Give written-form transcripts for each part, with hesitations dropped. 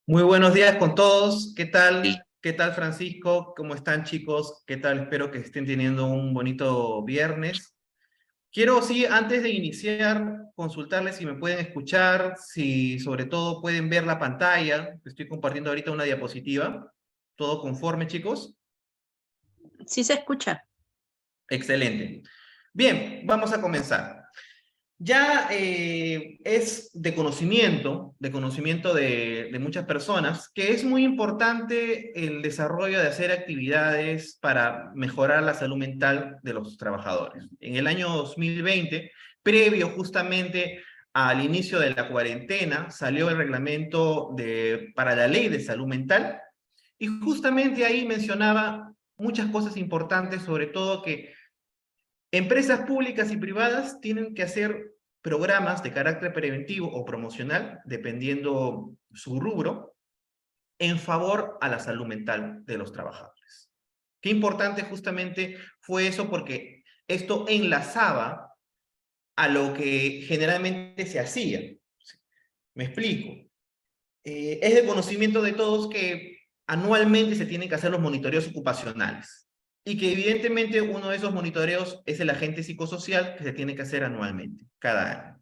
Muy buenos días con todos. ¿Qué tal? ¿Qué tal, Francisco? ¿Cómo están, chicos? ¿Qué tal? Espero que estén teniendo un bonito viernes. Quiero, sí, antes de iniciar, consultarles si me pueden escuchar, si sobre todo pueden ver la pantalla. Estoy compartiendo ahorita una diapositiva. ¿Todo conforme, chicos? Sí se escucha. Excelente. Bien, vamos a comenzar. Ya es de conocimiento de muchas personas, que es muy importante el desarrollo de hacer actividades para mejorar la salud mental de los trabajadores. En el año 2020, previo justamente al inicio de la cuarentena, salió el reglamento para la ley de salud mental y justamente ahí mencionaba muchas cosas importantes, sobre todo que empresas públicas y privadas tienen que hacer programas de carácter preventivo o promocional, dependiendo su rubro, en favor a la salud mental de los trabajadores. Qué importante justamente fue eso porque esto enlazaba a lo que generalmente se hacía. Me explico. Es de conocimiento de todos que anualmente se tienen que hacer los monitoreos ocupacionales y que evidentemente uno de esos monitoreos es el agente psicosocial que se tiene que hacer anualmente, cada año.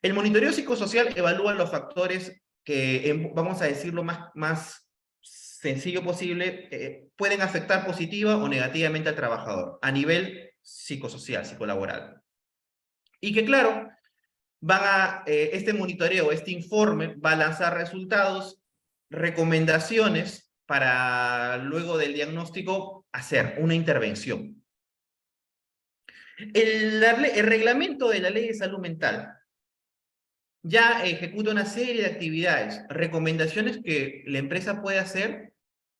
El monitoreo psicosocial evalúa los factores que, vamos a decirlo más sencillo posible, pueden afectar positiva o negativamente al trabajador a nivel psicosocial, psicolaboral. Y que claro, este monitoreo, este informe va a lanzar resultados, recomendaciones para luego del diagnóstico hacer una intervención. El reglamento de la Ley de Salud Mental ya ejecuta una serie de actividades, recomendaciones que la empresa puede hacer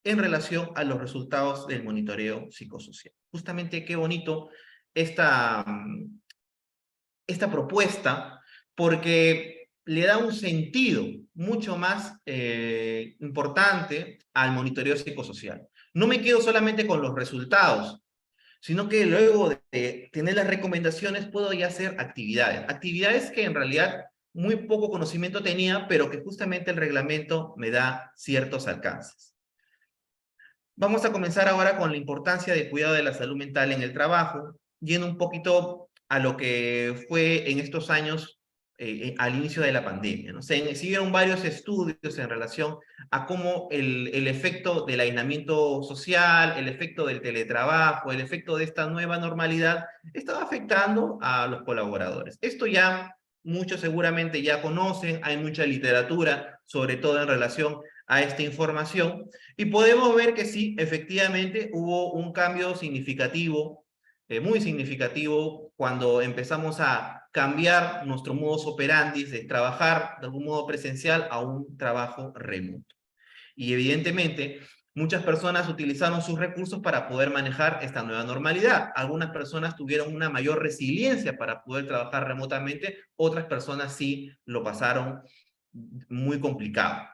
en relación a los resultados del monitoreo psicosocial. Justamente qué bonito esta, esta propuesta, porque le da un sentido mucho más importante al monitoreo psicosocial. No me quedo solamente con los resultados, sino que luego de tener las recomendaciones puedo ya hacer actividades. Actividades que en realidad muy poco conocimiento tenía, pero que justamente el reglamento me da ciertos alcances. Vamos a comenzar ahora con la importancia del cuidado de la salud mental en el trabajo, yendo un poquito a lo que fue en estos años al inicio de la pandemia, ¿no? Se hicieron varios estudios en relación a cómo el efecto del aislamiento social, el efecto del teletrabajo, el efecto de esta nueva normalidad estaba afectando a los colaboradores. Esto ya muchos seguramente ya conocen, hay mucha literatura, sobre todo en relación a esta información, y podemos ver que sí, efectivamente hubo un cambio significativo, muy significativo, cuando empezamos a cambiar nuestro modus operandi de trabajar de algún modo presencial a un trabajo remoto. Y evidentemente, muchas personas utilizaron sus recursos para poder manejar esta nueva normalidad. Algunas personas tuvieron una mayor resiliencia para poder trabajar remotamente, otras personas sí lo pasaron muy complicado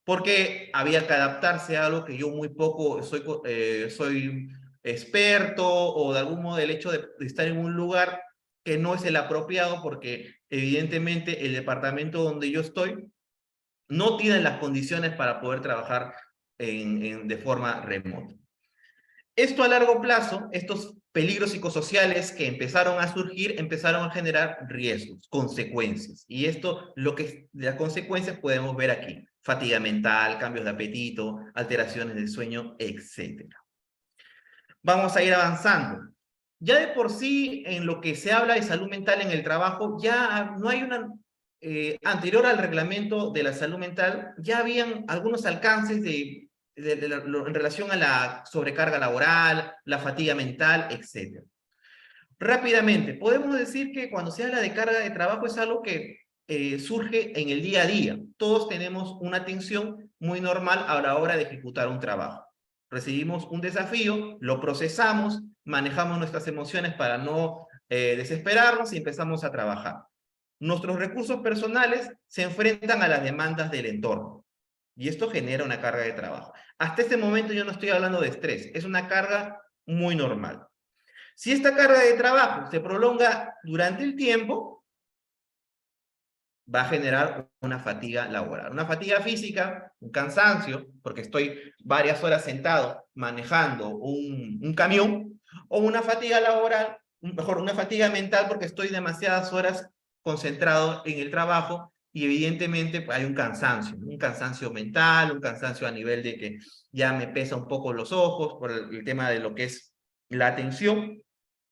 porque había que adaptarse a algo que yo muy poco soy experto, o de algún modo el hecho de estar en un lugar que no es el apropiado, porque evidentemente el departamento donde yo estoy no tiene las condiciones para poder trabajar de forma remota. Esto a largo plazo, estos peligros psicosociales que empezaron a surgir, empezaron a generar riesgos, consecuencias. Y esto, las consecuencias podemos ver aquí. Fatiga mental, cambios de apetito, alteraciones del sueño, etcétera. Vamos a ir avanzando. Ya de por sí, en lo que se habla de salud mental en el trabajo, ya no hay una... anterior al reglamento de la salud mental, ya habían algunos alcances en relación a la sobrecarga laboral, la fatiga mental, etc. Rápidamente, podemos decir que cuando se habla de carga de trabajo es algo que surge en el día a día. Todos tenemos una tensión muy normal a la hora de ejecutar un trabajo. Recibimos un desafío, lo procesamos, manejamos nuestras emociones para no desesperarnos y empezamos a trabajar. Nuestros recursos personales se enfrentan a las demandas del entorno y esto genera una carga de trabajo. Hasta este momento yo no estoy hablando de estrés, es una carga muy normal. Si esta carga de trabajo se prolonga durante el tiempo, va a generar una fatiga laboral. Una fatiga física, un cansancio, porque estoy varias horas sentado manejando un camión, o una fatiga laboral, mejor, una fatiga mental porque estoy demasiadas horas concentrado en el trabajo y evidentemente pues, hay un cansancio mental, un cansancio a nivel de que ya me pesa un poco los ojos por el tema de lo que es la atención.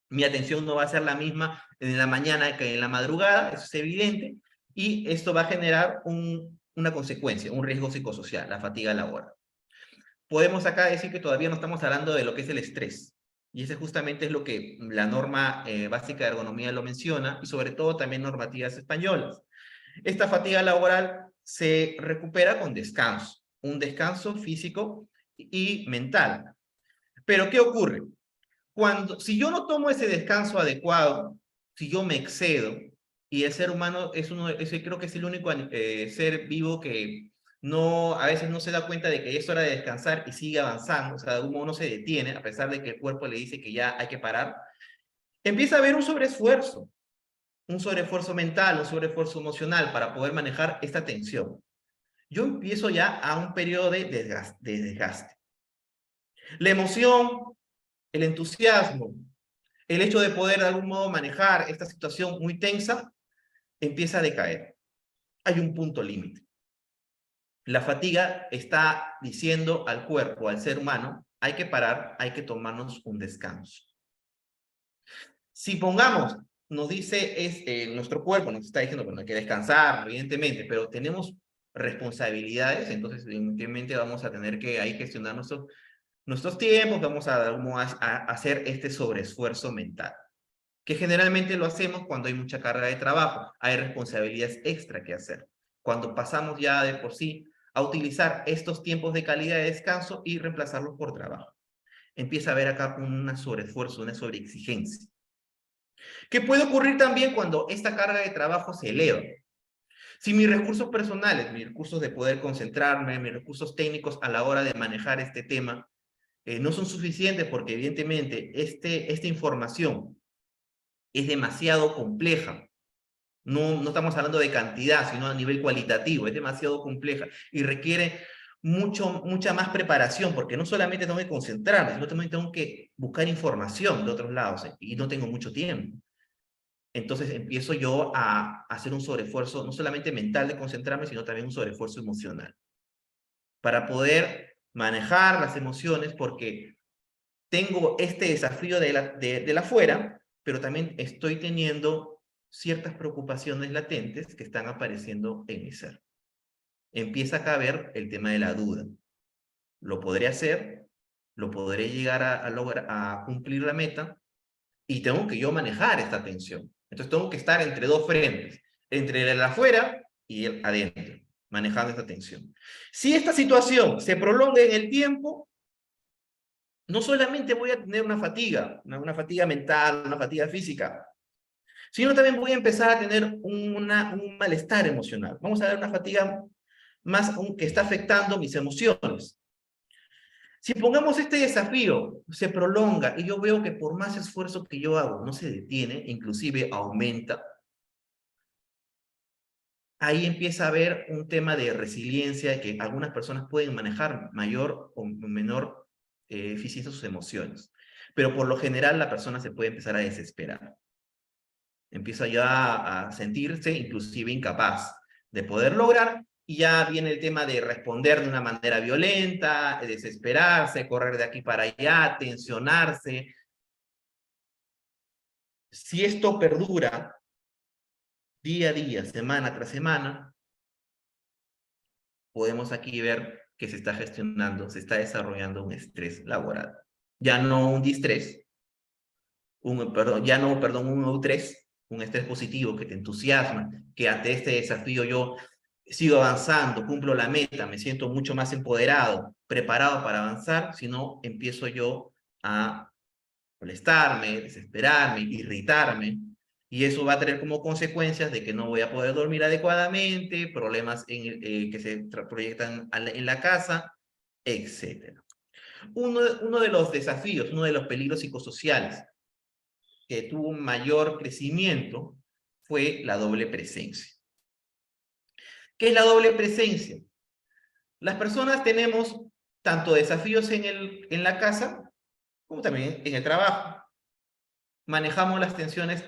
Mi atención no va a ser la misma en la mañana que en la madrugada, eso es evidente, y esto va a generar una consecuencia, un riesgo psicosocial, la fatiga laboral. Podemos acá decir que todavía no estamos hablando de lo que es el estrés, y ese justamente es lo que la norma básica de ergonomía lo menciona, y sobre todo también normativas españolas. Esta fatiga laboral se recupera con descanso, un descanso físico y mental. Pero ¿qué ocurre? Si yo no tomo ese descanso adecuado, si yo me excedo, y el ser humano creo que es el único ser vivo que a veces no se da cuenta de que es hora de descansar y sigue avanzando, o sea, de algún modo no se detiene, a pesar de que el cuerpo le dice que ya hay que parar, empieza a haber un sobreesfuerzo mental, un sobreesfuerzo emocional para poder manejar esta tensión. Yo empiezo ya a un periodo de desgaste. La emoción, el entusiasmo, el hecho de poder de algún modo manejar esta situación muy tensa, empieza a decaer. Hay un punto límite. La fatiga está diciendo al cuerpo, al ser humano, hay que parar, hay que tomarnos un descanso. Si pongamos, nos dice, nuestro cuerpo nos está diciendo, bueno, hay que descansar, evidentemente, pero tenemos responsabilidades, entonces evidentemente vamos a tener que ahí gestionar nuestros tiempos, vamos a hacer este sobreesfuerzo mental, que generalmente lo hacemos cuando hay mucha carga de trabajo, hay responsabilidades extra que hacer. Cuando pasamos ya de por sí a utilizar estos tiempos de calidad de descanso y reemplazarlos por trabajo. Empieza a haber acá un sobreesfuerzo, una sobreexigencia. ¿Qué puede ocurrir también cuando esta carga de trabajo se eleva? Si mis recursos personales, mis recursos de poder concentrarme, mis recursos técnicos a la hora de manejar este tema, no son suficientes porque evidentemente esta información es demasiado compleja. No estamos hablando de cantidad, sino a nivel cualitativo. Es demasiado compleja y requiere mucha más preparación, porque no solamente tengo que concentrarme, sino también tengo que buscar información de otros lados y no tengo mucho tiempo. Entonces empiezo yo a hacer un sobreesfuerzo, no solamente mental de concentrarme, sino también un sobreesfuerzo emocional. Para poder manejar las emociones, porque tengo este desafío de la afuera, pero también estoy teniendo ciertas preocupaciones latentes que están apareciendo en mi ser. Empieza acá a ver el tema de la duda. ¿Lo podré hacer? ¿Lo podré llegar a cumplir la meta? Y tengo que yo manejar esta tensión. Entonces tengo que estar entre dos frentes, entre el afuera y el adentro, manejando esta tensión. Si esta situación se prolonga en el tiempo, no solamente voy a tener una fatiga mental, una fatiga física, sino también voy a empezar a tener un malestar emocional. Vamos a ver una fatiga más que está afectando mis emociones. Si pongamos este desafío, se prolonga y yo veo que por más esfuerzo que yo hago, no se detiene, inclusive aumenta, ahí empieza a haber un tema de resiliencia que algunas personas pueden manejar mayor o menor eficiencia sus emociones. Pero por lo general la persona se puede empezar a desesperar. Empieza ya a sentirse inclusive incapaz de poder lograr y ya viene el tema de responder de una manera violenta, de desesperarse, correr de aquí para allá, tensionarse. Si esto perdura día a día, semana tras semana, podemos aquí ver que se está gestionando, se está desarrollando un estrés laboral. Ya no un distrés, un eustrés, un estrés positivo que te entusiasma, que ante este desafío yo sigo avanzando, cumplo la meta, me siento mucho más empoderado, preparado para avanzar, sino empiezo yo a molestarme, desesperarme, irritarme, y eso va a tener como consecuencias de que no voy a poder dormir adecuadamente, problemas que se proyectan en la casa, etc. Uno de los desafíos, uno de los peligros psicosociales que tuvo un mayor crecimiento fue la doble presencia. ¿Qué es la doble presencia? Las personas tenemos tanto desafíos en la casa como también en el trabajo. Manejamos las tensiones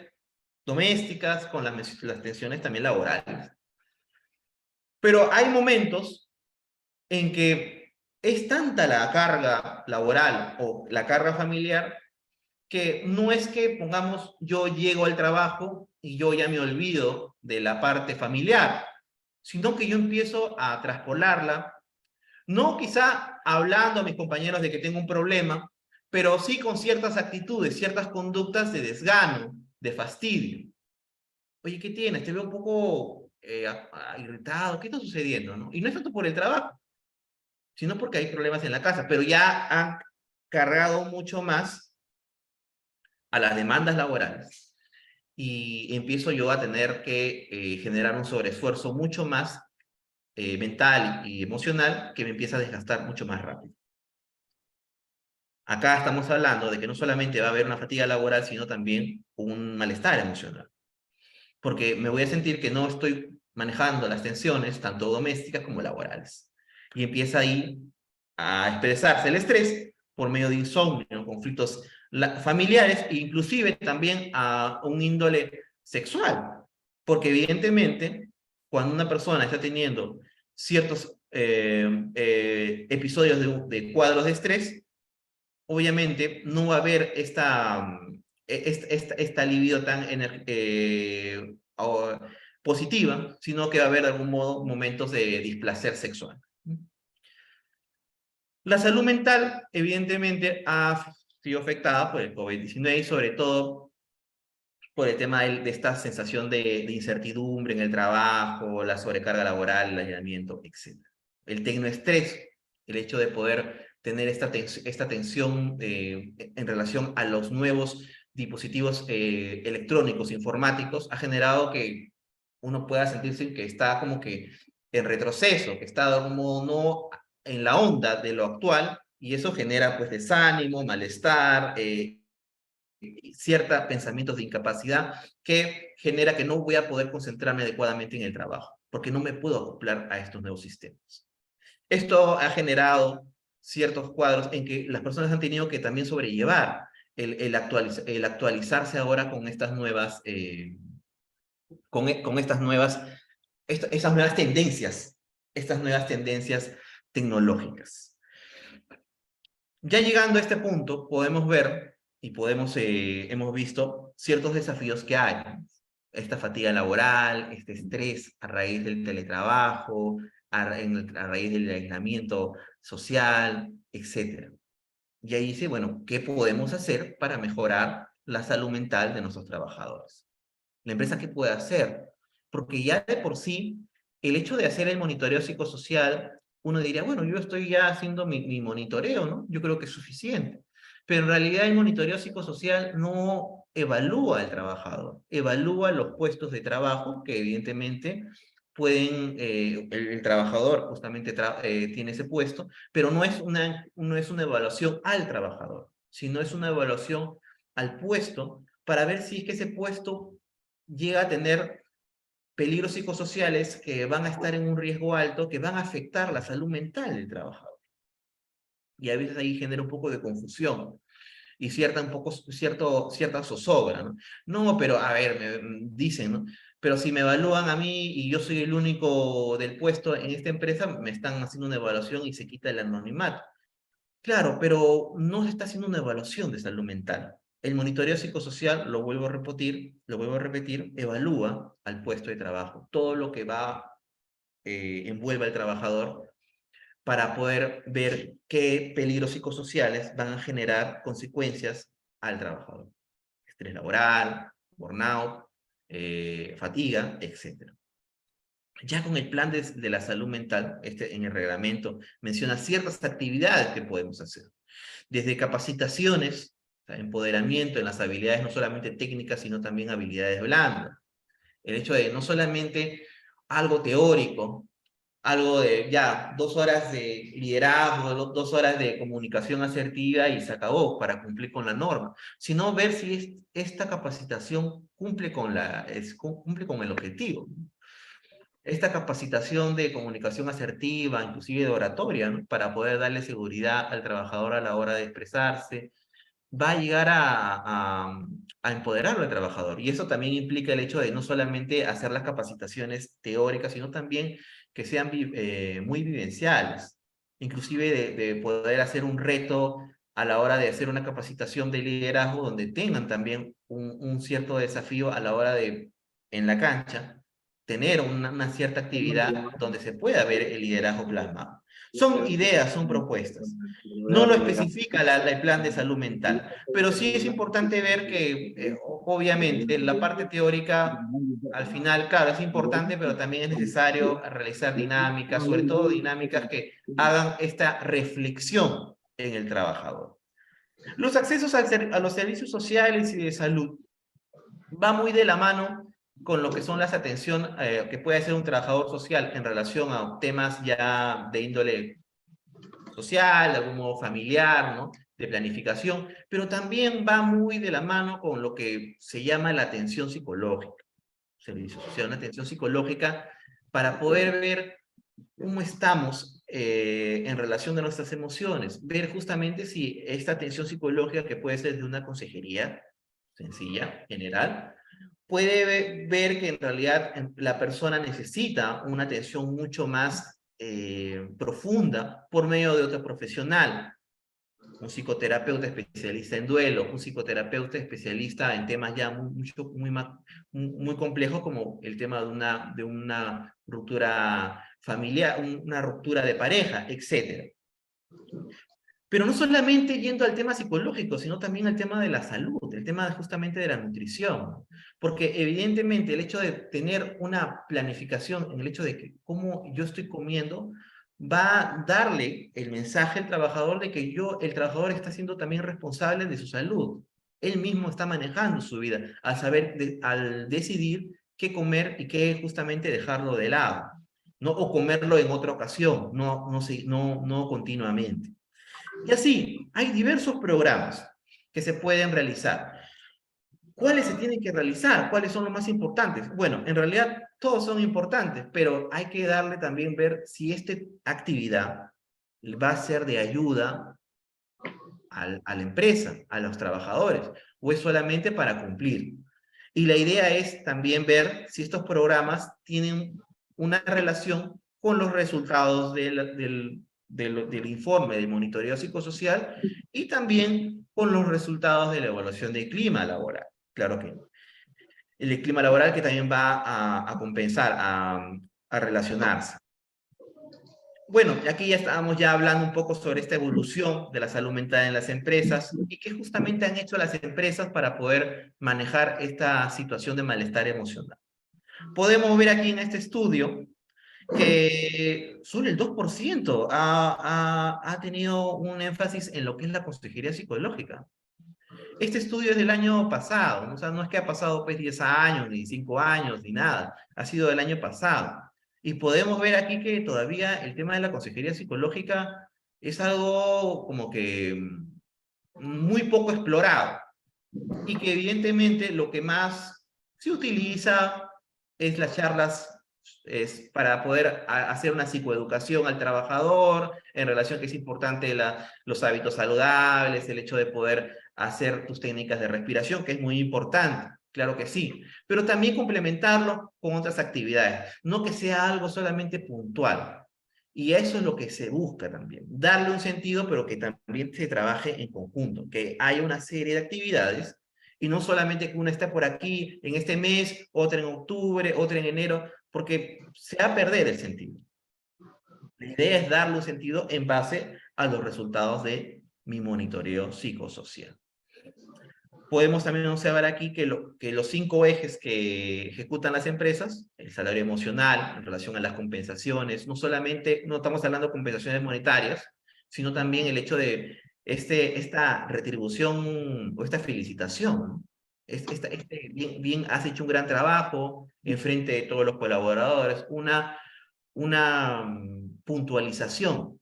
domésticas con las tensiones también laborales. Pero hay momentos en que es tanta la carga laboral o la carga familiar que no es que, pongamos, yo llego al trabajo y yo ya me olvido de la parte familiar, sino que yo empiezo a traspolarla, no quizá hablando a mis compañeros de que tengo un problema, pero sí con ciertas actitudes, ciertas conductas de desgano, de fastidio. Oye, ¿qué tienes? Te veo un poco irritado, ¿qué está sucediendo? ¿No? Y no es tanto por el trabajo, sino porque hay problemas en la casa, pero ya han cargado mucho más a las demandas laborales y empiezo yo a tener que generar un sobreesfuerzo mucho más mental y emocional que me empieza a desgastar mucho más rápido. Acá estamos hablando de que no solamente va a haber una fatiga laboral, sino también un malestar emocional, porque me voy a sentir que no estoy manejando las tensiones, tanto domésticas como laborales. Y empieza ahí a expresarse el estrés por medio de insomnio, conflictos familiares e inclusive también a un índole sexual. Porque evidentemente, cuando una persona está teniendo ciertos episodios de cuadros de estrés, obviamente no va a haber esta libido tan positiva, sino que va a haber de algún modo momentos de displacer sexual. La salud mental, evidentemente, ha sido afectada por el COVID-19 y sobre todo por el tema de esta sensación de incertidumbre en el trabajo, la sobrecarga laboral, el aislamiento, etc. El tecnoestrés, el hecho de poder tener esta tensión en relación a los nuevos dispositivos electrónicos, informáticos, ha generado que uno pueda sentirse que está como que en retroceso, que está de algún modo no en la onda de lo actual, y eso genera pues desánimo, malestar, ciertos pensamientos de incapacidad que genera que no voy a poder concentrarme adecuadamente en el trabajo, porque no me puedo acoplar a estos nuevos sistemas. Esto ha generado ciertos cuadros en que las personas han tenido que también sobrellevar el actualizarse ahora con estas nuevas, con esas nuevas tendencias tecnológicas. Ya llegando a este punto, podemos ver y hemos visto ciertos desafíos que hay. Esta fatiga laboral, este estrés a raíz del teletrabajo, a raíz del aislamiento social, etc. Y ahí dice, bueno, ¿qué podemos hacer para mejorar la salud mental de nuestros trabajadores? La empresa, ¿qué puede hacer? Porque ya de por sí, el hecho de hacer el monitoreo psicosocial, uno diría, bueno, yo estoy ya haciendo mi monitoreo, ¿no? Yo creo que es suficiente. Pero en realidad el monitoreo psicosocial no evalúa al trabajador, evalúa los puestos de trabajo que evidentemente pueden, el trabajador justamente tiene ese puesto, pero no es una evaluación al trabajador, sino es una evaluación al puesto para ver si es que ese puesto llega a tener peligros psicosociales que van a estar en un riesgo alto, que van a afectar la salud mental del trabajador. Y a veces ahí genera un poco de confusión y cierta zozobra, ¿no? No, pero a ver, dicen, ¿no? Pero si me evalúan a mí y yo soy el único del puesto en esta empresa, me están haciendo una evaluación y se quita el anonimato. Claro, pero no se está haciendo una evaluación de salud mental. El monitoreo psicosocial, lo vuelvo a repetir, evalúa al puesto de trabajo, todo lo que envuelve al trabajador para poder ver qué peligros psicosociales van a generar consecuencias al trabajador. Estrés laboral, burnout, fatiga, etc. Ya con el plan de la salud mental, en el reglamento, menciona ciertas actividades que podemos hacer. Desde capacitaciones, o sea, empoderamiento en las habilidades no solamente técnicas, sino también habilidades blandas. El hecho de no solamente algo teórico, algo de ya 2 horas de liderazgo, 2 horas de comunicación asertiva y se acabó para cumplir con la norma, sino ver si esta capacitación cumple con el objetivo. esta capacitación de comunicación asertiva, inclusive de oratoria, ¿no? Para poder darle seguridad al trabajador a la hora de expresarse, va a llegar a empoderarlo al trabajador. Y eso también implica el hecho de no solamente hacer las capacitaciones teóricas, sino también que sean muy vivenciales. Inclusive de poder hacer un reto a la hora de hacer una capacitación de liderazgo donde tengan también un cierto desafío a la hora de, en la cancha, tener una cierta actividad donde se pueda ver el liderazgo plasmado. Son ideas, son propuestas. No lo especifica el plan de salud mental, pero sí es importante ver que, obviamente, la parte teórica, al final, claro, es importante, pero también es necesario realizar dinámicas, sobre todo dinámicas que hagan esta reflexión en el trabajador. Los accesos a los servicios sociales y de salud va muy de la mano con lo que son las atenciones que puede hacer un trabajador social en relación a temas ya de índole social, de algún modo familiar, ¿no? De planificación, pero también va muy de la mano con lo que se llama la atención psicológica, servicio social, una atención psicológica para poder ver cómo estamos en relación a nuestras emociones, ver justamente si esta atención psicológica, que puede ser de una consejería sencilla, general, puede ver que en realidad la persona necesita una atención mucho más profunda por medio de otro profesional, un psicoterapeuta especialista en duelo, un psicoterapeuta especialista en temas ya muy complejos como el tema de una ruptura familiar, una ruptura de pareja, etcétera. Pero no solamente yendo al tema psicológico, sino también al tema de la salud, el tema justamente de la nutrición. Porque evidentemente el hecho de tener una planificación en el hecho de que cómo yo estoy comiendo, va a darle el mensaje al trabajador de que el trabajador está siendo también responsable de su salud. Él mismo está manejando su vida al saber, al decidir qué comer y qué justamente dejarlo de lado, ¿no? O comerlo en otra ocasión, no continuamente. Y así, hay diversos programas que se pueden realizar. ¿Cuáles se tienen que realizar? ¿Cuáles son los más importantes? Bueno, en realidad todos son importantes, pero hay que darle también ver si esta actividad va a ser de ayuda a la empresa, a los trabajadores, o es solamente para cumplir. Y la idea es también ver si estos programas tienen una relación con los resultados del informe de monitoreo psicosocial y también con los resultados de la evaluación del clima laboral. Claro que el clima laboral que también va a compensar, a relacionarse. Bueno, aquí ya estábamos ya hablando un poco sobre esta evolución de la salud mental en las empresas y qué justamente han hecho las empresas para poder manejar esta situación de malestar emocional. Podemos ver aquí en este estudio que solo el 2% ha tenido un énfasis en lo que es la consejería psicológica. Este estudio es del año pasado, ¿no? O sea, no es que ha pasado pues 10 años, ni 5 años, ni nada. Ha sido del año pasado. Y podemos ver aquí que todavía el tema de la consejería psicológica es algo como que muy poco explorado. Y que evidentemente lo que más se utiliza es las charlas es para poder hacer una psicoeducación al trabajador en relación que es importante los hábitos saludables, el hecho de poder hacer tus técnicas de respiración, que es muy importante, claro que sí, pero también complementarlo con otras actividades, no que sea algo solamente puntual. Y eso es lo que se busca también, darle un sentido, pero que también se trabaje en conjunto, que haya una serie de actividades y no solamente que una esté por aquí en este mes, otra en octubre, otra en enero, porque se va a perder el sentido. La idea es darle un sentido en base a los resultados de mi monitoreo psicosocial. Podemos también observar aquí que los 5 ejes que ejecutan las empresas, el salario emocional en relación a las compensaciones, no solamente, no estamos hablando de compensaciones monetarias, sino también el hecho de esta retribución o esta felicitación, ¿no? Bien, has hecho un gran trabajo en frente de todos los colaboradores, una puntualización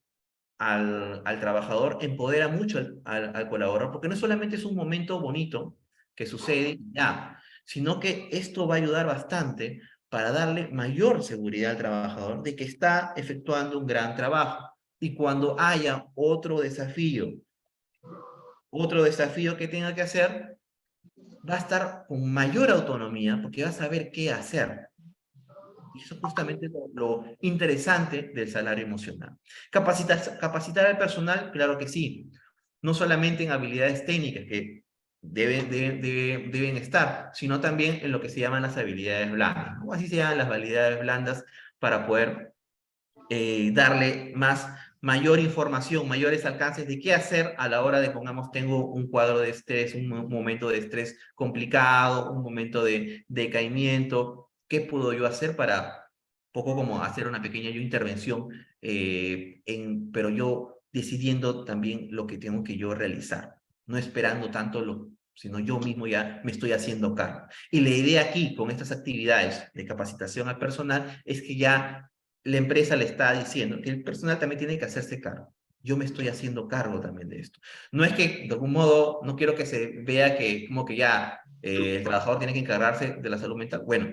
al trabajador empodera mucho al colaborador, porque no solamente es un momento bonito que sucede ya, sino que esto va a ayudar bastante para darle mayor seguridad al trabajador de que está efectuando un gran trabajo. Y cuando haya otro desafío que tenga que hacer, va a estar con mayor autonomía porque va a saber qué hacer. Y eso es justamente lo interesante del salario emocional. Capacitar al personal, claro que sí. No solamente en habilidades técnicas que deben estar, sino también en lo que se llaman las habilidades blandas, ¿no? Así se llaman las habilidades blandas para poder darle mayor información, mayores alcances de qué hacer a la hora de, pongamos, tengo un cuadro de estrés, un momento de estrés complicado, un momento de decaimiento, ¿qué puedo yo hacer para, poco como hacer una pequeña intervención, pero yo decidiendo también lo que tengo que yo realizar, no esperando tanto sino yo mismo ya me estoy haciendo cargo. Y la idea aquí, con estas actividades de capacitación al personal, es que ya la empresa le está diciendo que el personal también tiene que hacerse cargo. Yo me estoy haciendo cargo también de esto. No es que, de algún modo, no quiero que se vea que como que ya el trabajador tiene que encargarse de la salud mental. Bueno,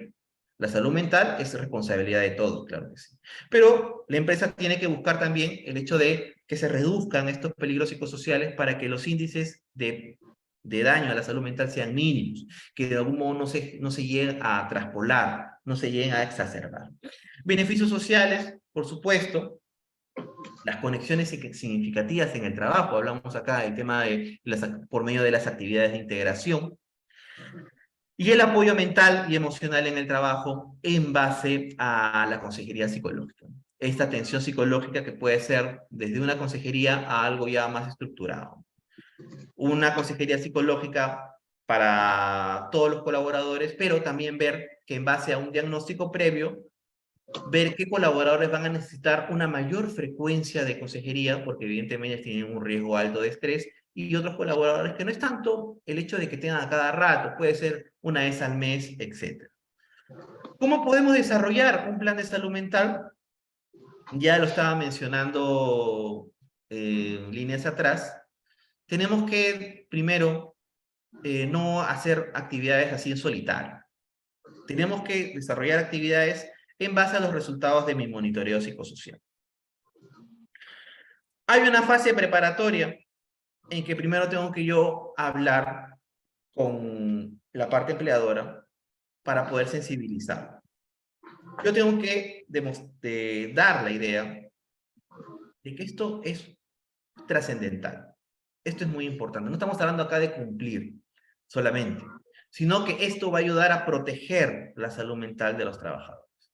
la salud mental es responsabilidad de todos, claro que sí. Pero la empresa tiene que buscar también el hecho de que se reduzcan estos peligros psicosociales para que los índices de daño a la salud mental sean mínimos, que de algún modo no se lleguen a traspolar, no se lleguen a exacerbar. Beneficios sociales, por supuesto, las conexiones significativas en el trabajo, hablamos acá del tema de por medio de las actividades de integración, y el apoyo mental y emocional en el trabajo en base a la consejería psicológica. Esta atención psicológica que puede ser desde una consejería a algo ya más estructurado. Una consejería psicológica para todos los colaboradores, pero también ver que en base a un diagnóstico previo, ver qué colaboradores van a necesitar una mayor frecuencia de consejería, porque evidentemente tienen un riesgo alto de estrés, y otros colaboradores que no es tanto el hecho de que tengan a cada rato, puede ser una vez al mes, etc. ¿Cómo podemos desarrollar un plan de salud mental? Ya lo estaba mencionando líneas atrás. Tenemos que, primero, no hacer actividades así en solitario. Tenemos que desarrollar actividades en base a los resultados de mi monitoreo psicosocial. Hay una fase preparatoria en que primero tengo que yo hablar con la parte empleadora para poder sensibilizar. Yo tengo que dar la idea de que esto es trascendental. Esto es muy importante. No estamos hablando acá de cumplir solamente, sino que esto va a ayudar a proteger la salud mental de los trabajadores.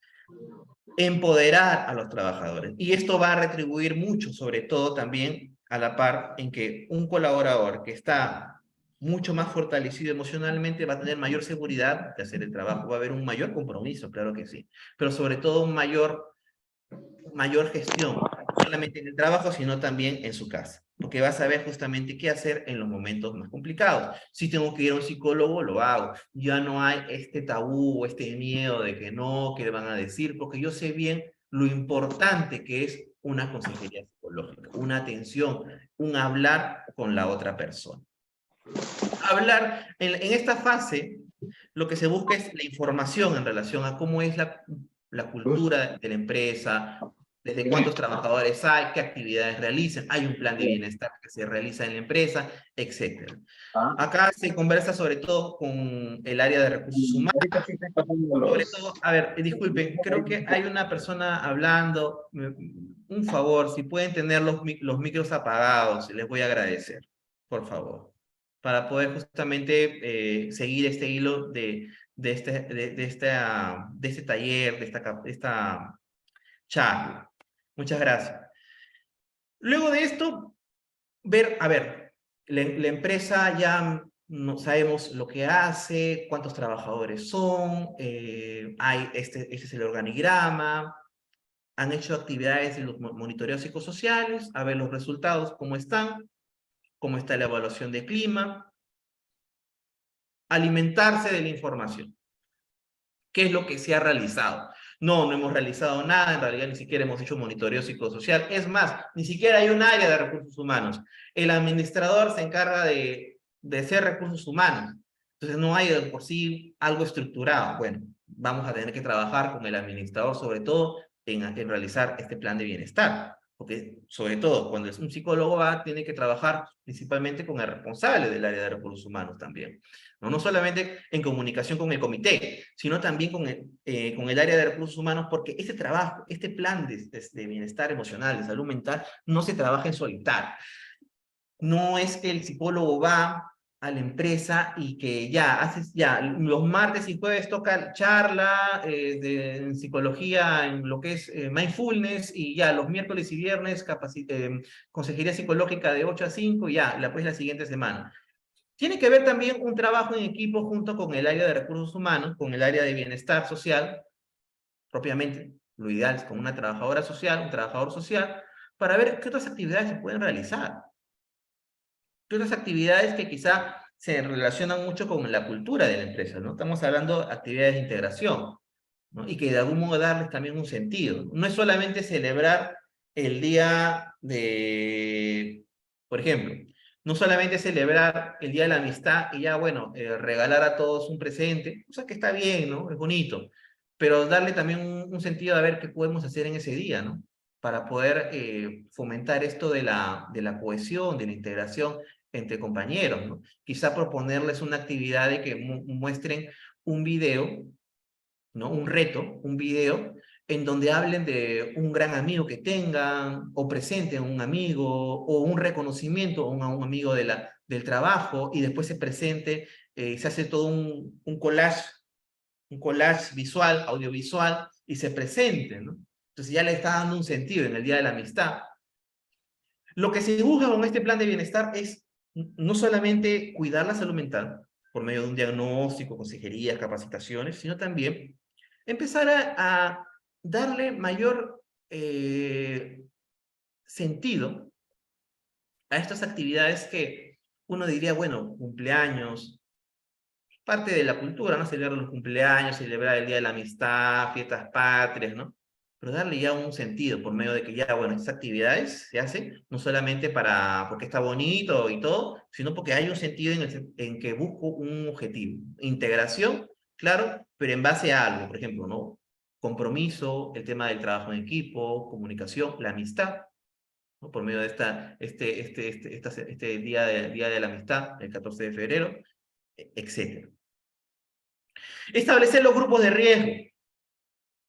Empoderar a los trabajadores. Y esto va a retribuir mucho, sobre todo también a la par en que un colaborador que está mucho más fortalecido emocionalmente va a tener mayor seguridad de hacer el trabajo, va a haber un mayor compromiso, claro que sí, pero sobre todo mayor gestión, no solamente en el trabajo, sino también en su casa, porque va a saber justamente qué hacer en los momentos más complicados. Si tengo que ir a un psicólogo, lo hago. Ya no hay este tabú o este miedo de que no, que le van a decir, porque yo sé bien lo importante que es una consejería psicológica, una atención, un hablar con la otra persona. Hablar, en esta fase, lo que se busca es la información en relación a cómo es la cultura de la empresa, desde cuántos trabajadores hay, qué actividades realizan, hay un plan de bienestar que se realiza en la empresa, etc. Acá se conversa sobre todo con el área de recursos humanos, sobre todo, a ver, disculpen, creo que hay una persona hablando, un favor, si pueden tener los micros apagados, les voy a agradecer, por favor, para poder justamente seguir este hilo de este taller, de esta charla. Muchas gracias. Luego de esto, a ver, la empresa ya no sabemos lo que hace, cuántos trabajadores son, este es el organigrama, han hecho actividades en los monitoreos psicosociales, a ver los resultados, cómo está la evaluación de clima, alimentarse de la información. ¿Qué es lo que se ha realizado? No hemos realizado nada, en realidad ni siquiera hemos hecho monitoreo psicosocial. Es más, ni siquiera hay un área de recursos humanos. El administrador se encarga de hacer recursos humanos. Entonces no hay de por sí algo estructurado. Bueno, vamos a tener que trabajar con el administrador, sobre todo en realizar este plan de bienestar. Porque, sobre todo, cuando un psicólogo va, tiene que trabajar principalmente con el responsable del área de recursos humanos también. No solamente en comunicación con el comité, sino también con el área de recursos humanos, porque este trabajo, este plan de bienestar emocional, de salud mental, no se trabaja en solitario. No es que el psicólogo va a la empresa y que ya los martes y jueves toca charla en psicología, en lo que es mindfulness, y ya los miércoles y viernes consejería psicológica de 8 a 5, y ya, pues la siguiente semana. Tiene que haber también un trabajo en equipo junto con el área de recursos humanos, con el área de bienestar social, propiamente, lo ideal es con una trabajadora social, un trabajador social, para ver qué otras actividades se pueden realizar. Otras actividades que quizá se relacionan mucho con la cultura de la empresa, ¿no? Estamos hablando de actividades de integración, ¿no? Y que de algún modo darles también un sentido. No es solamente celebrar el día de, por ejemplo, no solamente celebrar el día de la amistad y ya, bueno, regalar a todos un presente, o sea que está bien, ¿no? Es bonito, pero darle también un sentido a ver qué podemos hacer en ese día, ¿no? Para poder fomentar esto de la cohesión, de la integración entre compañeros, ¿no? Quizá proponerles una actividad de que muestren un video, ¿no? Un reto, un video, en donde hablen de un gran amigo que tengan, o presenten un amigo, o un reconocimiento a un amigo del trabajo, y después se presente, se hace todo un collage visual, audiovisual, y se presente, ¿no? Entonces ya le está dando un sentido en el Día de la Amistad. Lo que se busca con este plan de bienestar es no solamente cuidar la salud mental por medio de un diagnóstico, consejerías, capacitaciones, sino también empezar a darle mayor sentido a estas actividades que uno diría, bueno, cumpleaños, parte de la cultura, ¿no? Celebrar los cumpleaños, celebrar el Día de la Amistad, fiestas patrias, ¿no? Pero darle ya un sentido por medio de que ya, bueno, estas actividades se hacen no solamente porque está bonito y todo, sino porque hay un sentido en que busco un objetivo. Integración, claro, pero en base a algo, por ejemplo, ¿no? Compromiso, el tema del trabajo en equipo, comunicación, la amistad, ¿no? Por medio de este día de la amistad, el 14 de febrero, etc. Establecer los grupos de riesgo.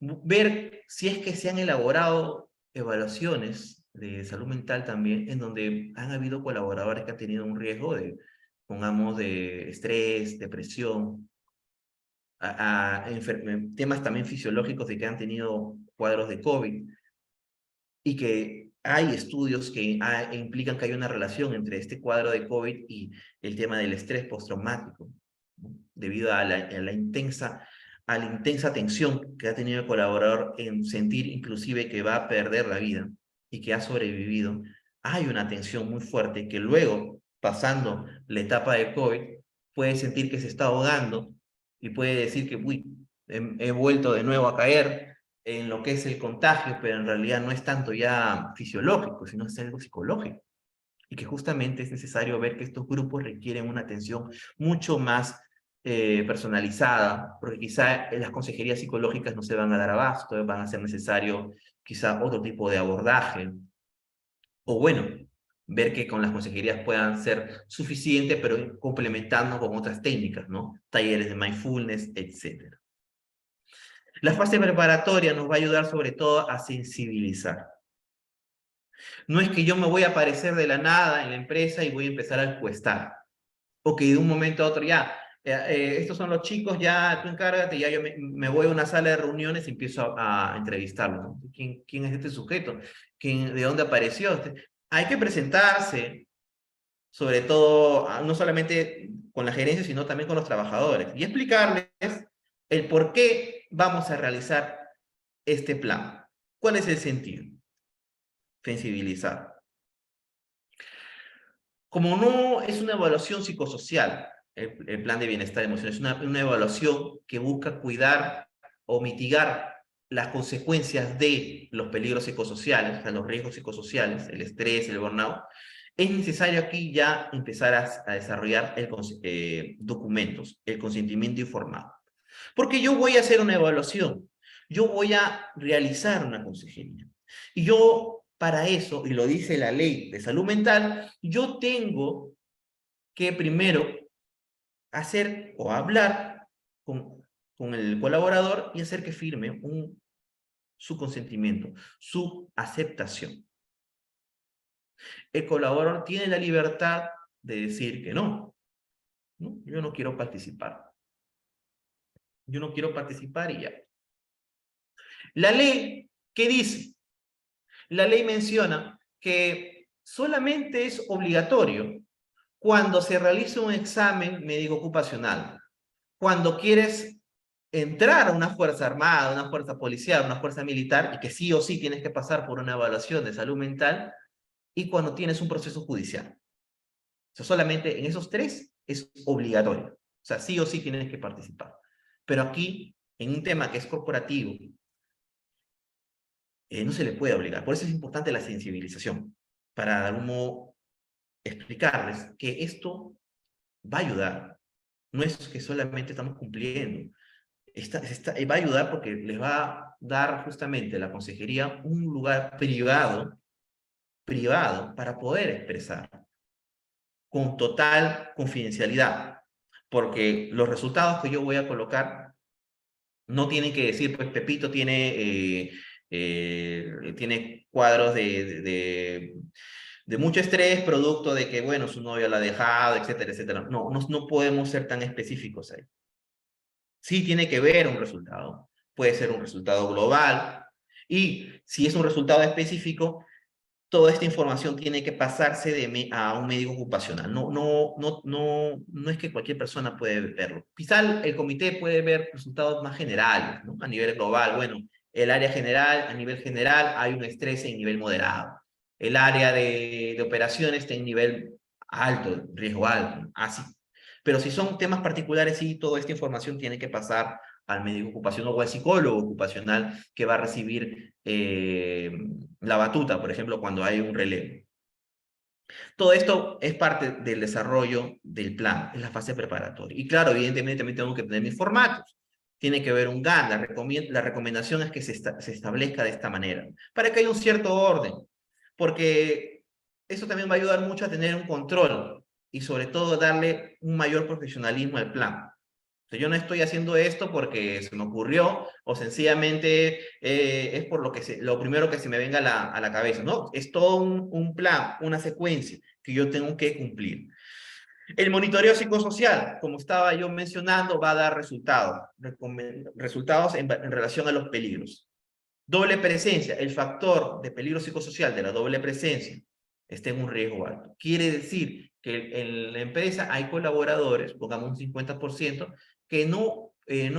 Ver si es que se han elaborado evaluaciones de salud mental también, en donde han habido colaboradores que han tenido un riesgo de, pongamos, de estrés, depresión, temas también fisiológicos de que han tenido cuadros de COVID, y que hay estudios que implican que hay una relación entre este cuadro de COVID y el tema del estrés postraumático, ¿no? Debido a la intensa tensión que ha tenido el colaborador en sentir inclusive que va a perder la vida y que ha sobrevivido. Hay una tensión muy fuerte que luego, pasando la etapa de COVID, puede sentir que se está ahogando y puede decir que, uy, he vuelto de nuevo a caer en lo que es el contagio, pero en realidad no es tanto ya fisiológico, sino es algo psicológico. Y que justamente es necesario ver que estos grupos requieren una atención mucho más personalizada, porque quizá las consejerías psicológicas no se van a dar abasto, van a ser necesario quizá otro tipo de abordaje, o bueno, ver que con las consejerías puedan ser suficientes, pero complementando con otras técnicas, ¿no? Talleres de mindfulness, etc. La fase preparatoria nos va a ayudar sobre todo a sensibilizar. No es que yo me voy a aparecer de la nada en la empresa y voy a empezar a encuestar. O que de un momento a otro ya, estos son los chicos, ya tú encárgate, ya yo me voy a una sala de reuniones y empiezo a entrevistarlos, ¿no? ¿Quién es este sujeto? ¿De dónde apareció? Hay que presentarse, sobre todo, no solamente con la gerencia, sino también con los trabajadores, y explicarles el por qué vamos a realizar este plan. ¿Cuál es el sentido? Sensibilizar. Como no es una evaluación psicosocial, el plan de bienestar emocional, es una evaluación que busca cuidar o mitigar las consecuencias de los peligros psicosociales, o sea, los riesgos psicosociales, el estrés, el burnout. Es necesario aquí ya empezar a desarrollar documentos, el consentimiento informado. Porque yo voy a hacer una evaluación, yo voy a realizar una consejería. Y yo, para eso, y lo dice la ley de salud mental, yo tengo que primero hacer o hablar con el colaborador y hacer que firme su consentimiento, su aceptación. El colaborador tiene la libertad de decir que no, ¿no? Yo no quiero participar. Yo no quiero participar y ya. La ley, ¿qué dice? La ley menciona que solamente es obligatorio cuando se realiza un examen médico ocupacional, cuando quieres entrar a una fuerza armada, una fuerza policial, una fuerza militar, y que sí o sí tienes que pasar por una evaluación de salud mental, y cuando tienes un proceso judicial. O sea, solamente en esos tres es obligatorio. O sea, sí o sí tienes que participar. Pero aquí, en un tema que es corporativo, no se le puede obligar. Por eso es importante la sensibilización, para de algún modo explicarles que esto va a ayudar. No es que solamente estamos cumpliendo. Va a ayudar porque les va a dar justamente la consejería un lugar privado para poder expresar con total confidencialidad. Porque los resultados que yo voy a colocar no tienen que decir, pues Pepito tiene cuadros de mucho estrés, producto de que, bueno, su novio la ha dejado, etcétera, etcétera. No podemos ser tan específicos ahí. Sí tiene que ver un resultado. Puede ser un resultado global. Y si es un resultado específico, toda esta información tiene que pasarse a un médico ocupacional. No es que cualquier persona puede verlo. Quizá el comité puede ver resultados más generales, ¿no? A nivel global. Bueno, el área general, a nivel general, hay un estrés en nivel moderado. El área de operaciones está en nivel alto, riesgo alto, así. Pero si son temas particulares, sí, toda esta información tiene que pasar al médico ocupacional o al psicólogo ocupacional que va a recibir la batuta, por ejemplo, cuando hay un relevo. Todo esto es parte del desarrollo del plan, es la fase preparatoria. Y claro, evidentemente también tengo que tener mis formatos. Tiene que haber un GAN, la recomendación es que se establezca de esta manera, para que haya un cierto orden, porque eso también va a ayudar mucho a tener un control y sobre todo darle un mayor profesionalismo al plan. O sea, yo no estoy haciendo esto porque se me ocurrió o sencillamente es por lo primero que se me venga a la cabeza. No, es todo un plan, una secuencia que yo tengo que cumplir. El monitoreo psicosocial, como estaba yo mencionando, va a dar resultados en relación a los peligros. Doble presencia, el factor de peligro psicosocial de la doble presencia está en un riesgo alto. Quiere decir que en la empresa hay colaboradores, pongamos un 50%, que no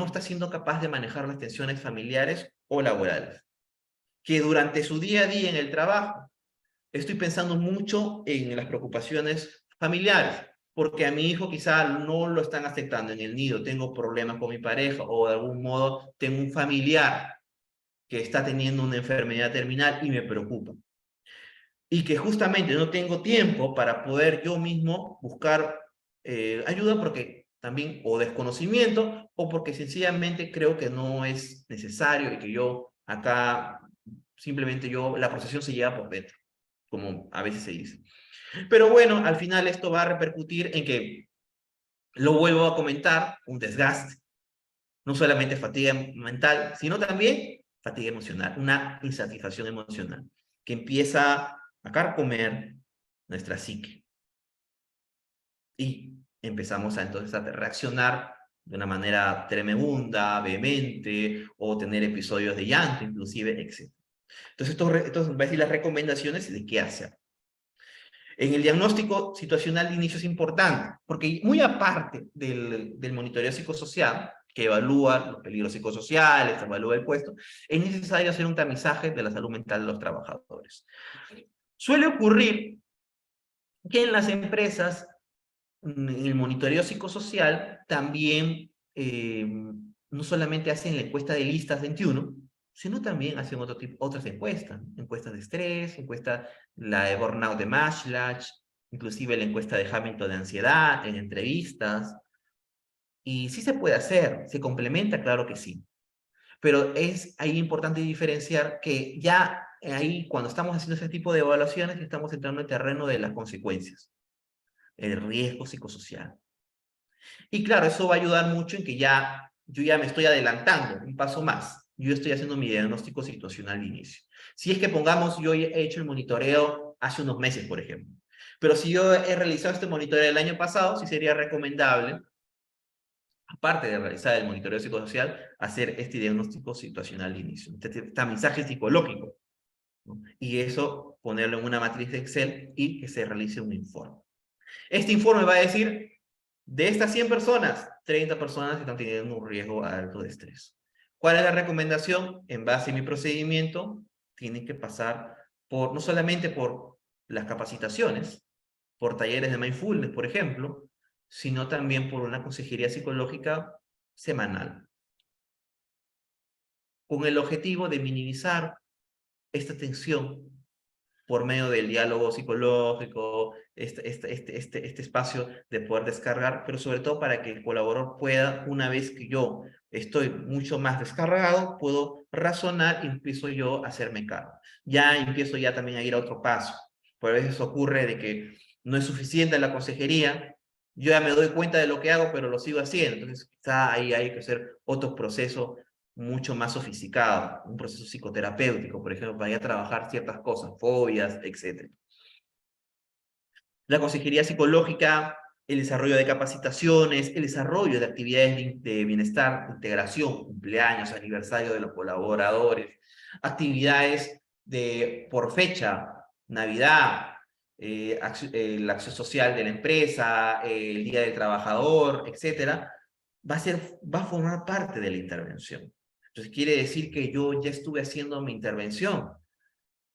está siendo capaz de manejar las tensiones familiares o laborales. Que durante su día a día en el trabajo, estoy pensando mucho en las preocupaciones familiares, porque a mi hijo quizá no lo están aceptando en el nido, tengo problemas con mi pareja o de algún modo tengo un familiar que está teniendo una enfermedad terminal y me preocupa. Y que justamente no tengo tiempo para poder yo mismo buscar ayuda porque también o desconocimiento o porque sencillamente creo que no es necesario y que yo acá simplemente la procesión se lleva por dentro, como a veces se dice. Pero bueno, al final esto va a repercutir en que, lo vuelvo a comentar, un desgaste, no solamente fatiga mental, sino también fatiga emocional, una insatisfacción emocional que empieza a carcomer nuestra psique. Y empezamos entonces a reaccionar de una manera tremenda, vehemente, o tener episodios de llanto, inclusive, etc. Entonces, esto va a decir las recomendaciones de qué hacer. En el diagnóstico situacional de inicio es importante, porque muy aparte del monitoreo psicosocial, que evalúa los peligros psicosociales, evalúa el puesto, es necesario hacer un tamizaje de la salud mental de los trabajadores. Suele ocurrir que en las empresas, en el monitoreo psicosocial, también no solamente hacen la encuesta de listas 21, sino también hacen otras encuestas de estrés, la de burnout de Maslach, inclusive la encuesta de Hamilton de ansiedad, en entrevistas. Y sí se puede hacer, se complementa, claro que sí. Pero es ahí importante diferenciar que ya ahí, cuando estamos haciendo ese tipo de evaluaciones, estamos entrando en el terreno de las consecuencias, el riesgo psicosocial. Y claro, eso va a ayudar mucho en que yo ya me estoy adelantando un paso más. Yo estoy haciendo mi diagnóstico situacional de inicio. Si es que pongamos, yo he hecho el monitoreo hace unos meses, por ejemplo. Pero si yo he realizado este monitoreo el año pasado, sí sería recomendable, aparte de realizar el monitoreo psicosocial, hacer este diagnóstico situacional de inicio, este tamizaje psicológico, ¿no? Y eso ponerlo en una matriz de Excel y que se realice un informe. Este informe va a decir, de estas 100 personas, 30 personas están teniendo un riesgo alto de estrés. ¿Cuál es la recomendación? En base a mi procedimiento, tienen que pasar por, no solamente por las capacitaciones, por talleres de mindfulness, por ejemplo, sino también por una consejería psicológica semanal, con el objetivo de minimizar esta tensión por medio del diálogo psicológico, este espacio de poder descargar, pero sobre todo para que el colaborador pueda, una vez que yo estoy mucho más descargado, puedo razonar y empiezo yo a hacerme cargo. Ya empiezo ya también a ir a otro paso. Por a veces ocurre de que no es suficiente la consejería, yo ya me doy cuenta de lo que hago, pero lo sigo haciendo. Entonces, quizá ahí hay que hacer otro proceso mucho más sofisticado, un proceso psicoterapéutico, por ejemplo, para ir a trabajar ciertas cosas, fobias, etc. La consejería psicológica, el desarrollo de capacitaciones, el desarrollo de actividades de bienestar, integración, cumpleaños, aniversario de los colaboradores, actividades por fecha, Navidad, la acción social de la empresa, el Día del Trabajador, etcétera, va a formar parte de la intervención. Entonces quiere decir que yo ya estuve haciendo mi intervención.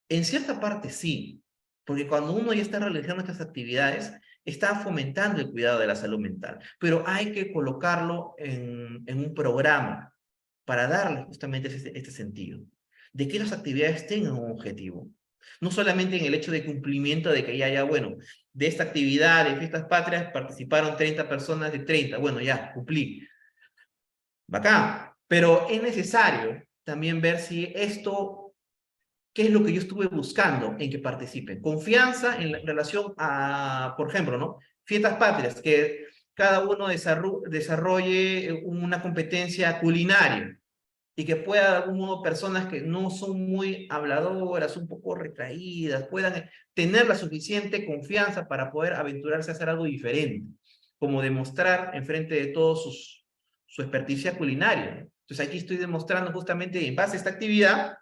En cierta parte sí, porque cuando uno ya está realizando estas actividades, está fomentando el cuidado de la salud mental, pero hay que colocarlo en un programa para darle justamente este sentido, de que las actividades tengan un objetivo. No solamente en el hecho de cumplimiento de que ya, bueno, de esta actividad de fiestas patrias participaron 30 personas de 30, bueno, ya, cumplí. Bacán, pero es necesario también ver si esto, qué es lo que yo estuve buscando en que participen. Confianza en relación a, por ejemplo, ¿no? Fiestas patrias, que cada uno desarrolle una competencia culinaria y que pueda, de algún modo, personas que no son muy habladoras, un poco retraídas, puedan tener la suficiente confianza para poder aventurarse a hacer algo diferente, como demostrar enfrente de todos su experticia culinaria. Entonces aquí estoy demostrando justamente en base a esta actividad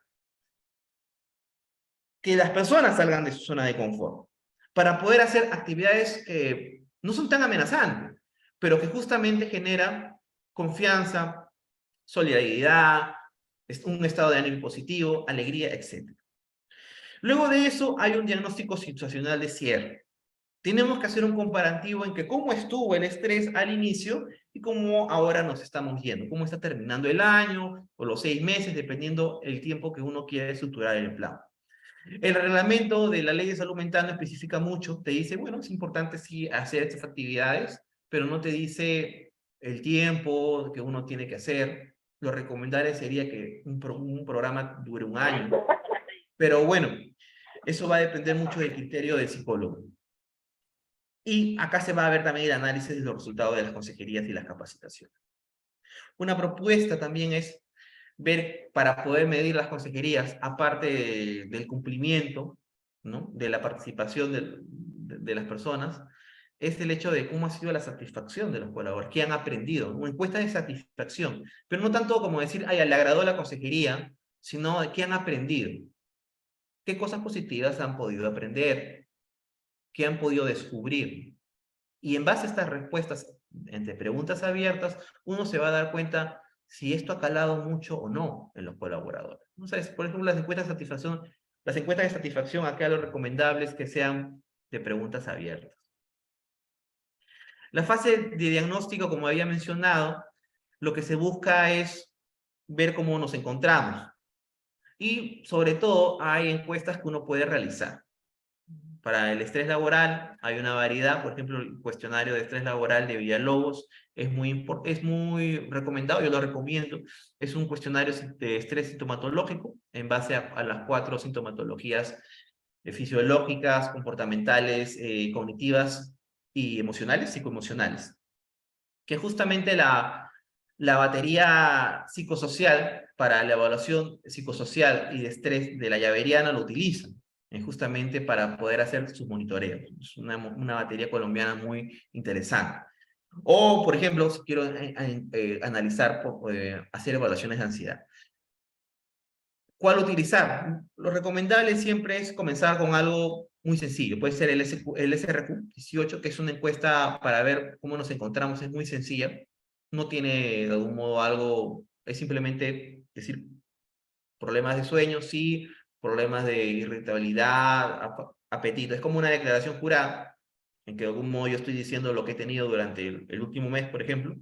que las personas salgan de su zona de confort, para poder hacer actividades que no son tan amenazantes, pero que justamente generan confianza, solidaridad, un estado de ánimo positivo, alegría, etc. Luego de eso hay un diagnóstico situacional de cierre. Tenemos que hacer un comparativo en que cómo estuvo el estrés al inicio y cómo ahora nos estamos yendo, cómo está terminando el año o los 6 meses, dependiendo el tiempo que uno quiere estructurar el plan. El reglamento de la ley de salud mental no especifica mucho, te dice, bueno, es importante sí hacer estas actividades, pero no te dice el tiempo que uno tiene que hacer. Lo recomendable sería que un programa dure un año, pero bueno, eso va a depender mucho del criterio del psicólogo. Y acá se va a ver también el análisis de los resultados de las consejerías y las capacitaciones. Una propuesta también es ver, para poder medir las consejerías, aparte del cumplimiento, ¿no?, de la participación de las personas, es el hecho de cómo ha sido la satisfacción de los colaboradores, qué han aprendido, una encuesta de satisfacción, pero no tanto como decir, ay, le agradó la consejería, sino de qué han aprendido, qué cosas positivas han podido aprender, qué han podido descubrir. Y en base a estas respuestas, entre preguntas abiertas, uno se va a dar cuenta si esto ha calado mucho o no en los colaboradores. ¿No sabes? Por ejemplo, las encuestas de satisfacción, acá lo recomendable es que sean de preguntas abiertas. La fase de diagnóstico, como había mencionado, lo que se busca es ver cómo nos encontramos. Y sobre todo hay encuestas que uno puede realizar. Para el estrés laboral hay una variedad, por ejemplo, el cuestionario de estrés laboral de Villalobos es muy recomendado, yo lo recomiendo. Es un cuestionario de estrés sintomatológico en base a las 4 sintomatologías fisiológicas, comportamentales, cognitivas y emocionales, psicoemocionales, que justamente la batería psicosocial para la evaluación psicosocial y de estrés de la Yaveriana lo utilizan justamente para poder hacer sus monitoreos. Es una batería colombiana muy interesante. O, por ejemplo, si quiero analizar, hacer evaluaciones de ansiedad. ¿Cuál utilizar? Lo recomendable siempre es comenzar con algo muy sencillo. Puede ser el SRQ-18, que es una encuesta para ver cómo nos encontramos. Es muy sencilla. No tiene de algún modo algo, es simplemente decir problemas de sueño, sí, problemas de irritabilidad, apetito. Es como una declaración jurada, en que de algún modo yo estoy diciendo lo que he tenido durante el último mes, por ejemplo.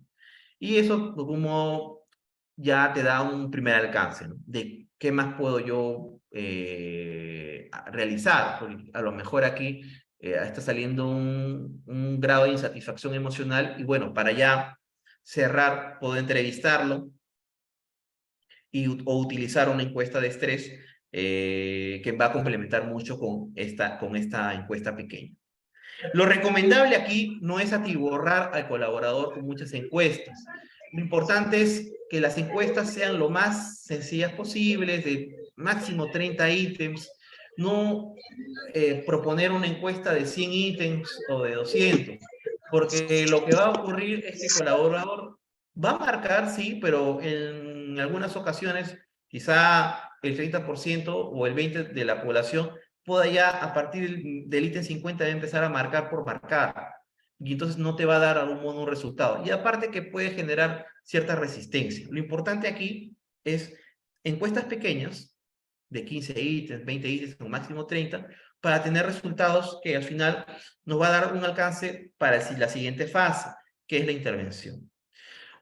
Y eso, de algún modo, ya te da un primer alcance, ¿no? De qué más puedo yo realizar, porque a lo mejor aquí está saliendo un grado de insatisfacción emocional y bueno, para ya cerrar, puedo entrevistarlo o utilizar una encuesta de estrés que va a complementar mucho con esta encuesta pequeña. Lo recomendable aquí no es atiborrar al colaborador con muchas encuestas. Lo importante es que las encuestas sean lo más sencillas posibles, de máximo 30 ítems, no proponer una encuesta de 100 ítems o de 200, porque lo que va a ocurrir es que el colaborador va a marcar, sí, pero en algunas ocasiones quizá el 30% o el 20% de la población pueda ya a partir del ítem 50 empezar a marcar por marcar. Y entonces no te va a dar a algún modo un resultado. Y aparte que puede generar cierta resistencia. Lo importante aquí es encuestas pequeñas, de 15 ítems, 20 ítems, o máximo 30, para tener resultados que al final nos va a dar un alcance para la siguiente fase, que es la intervención.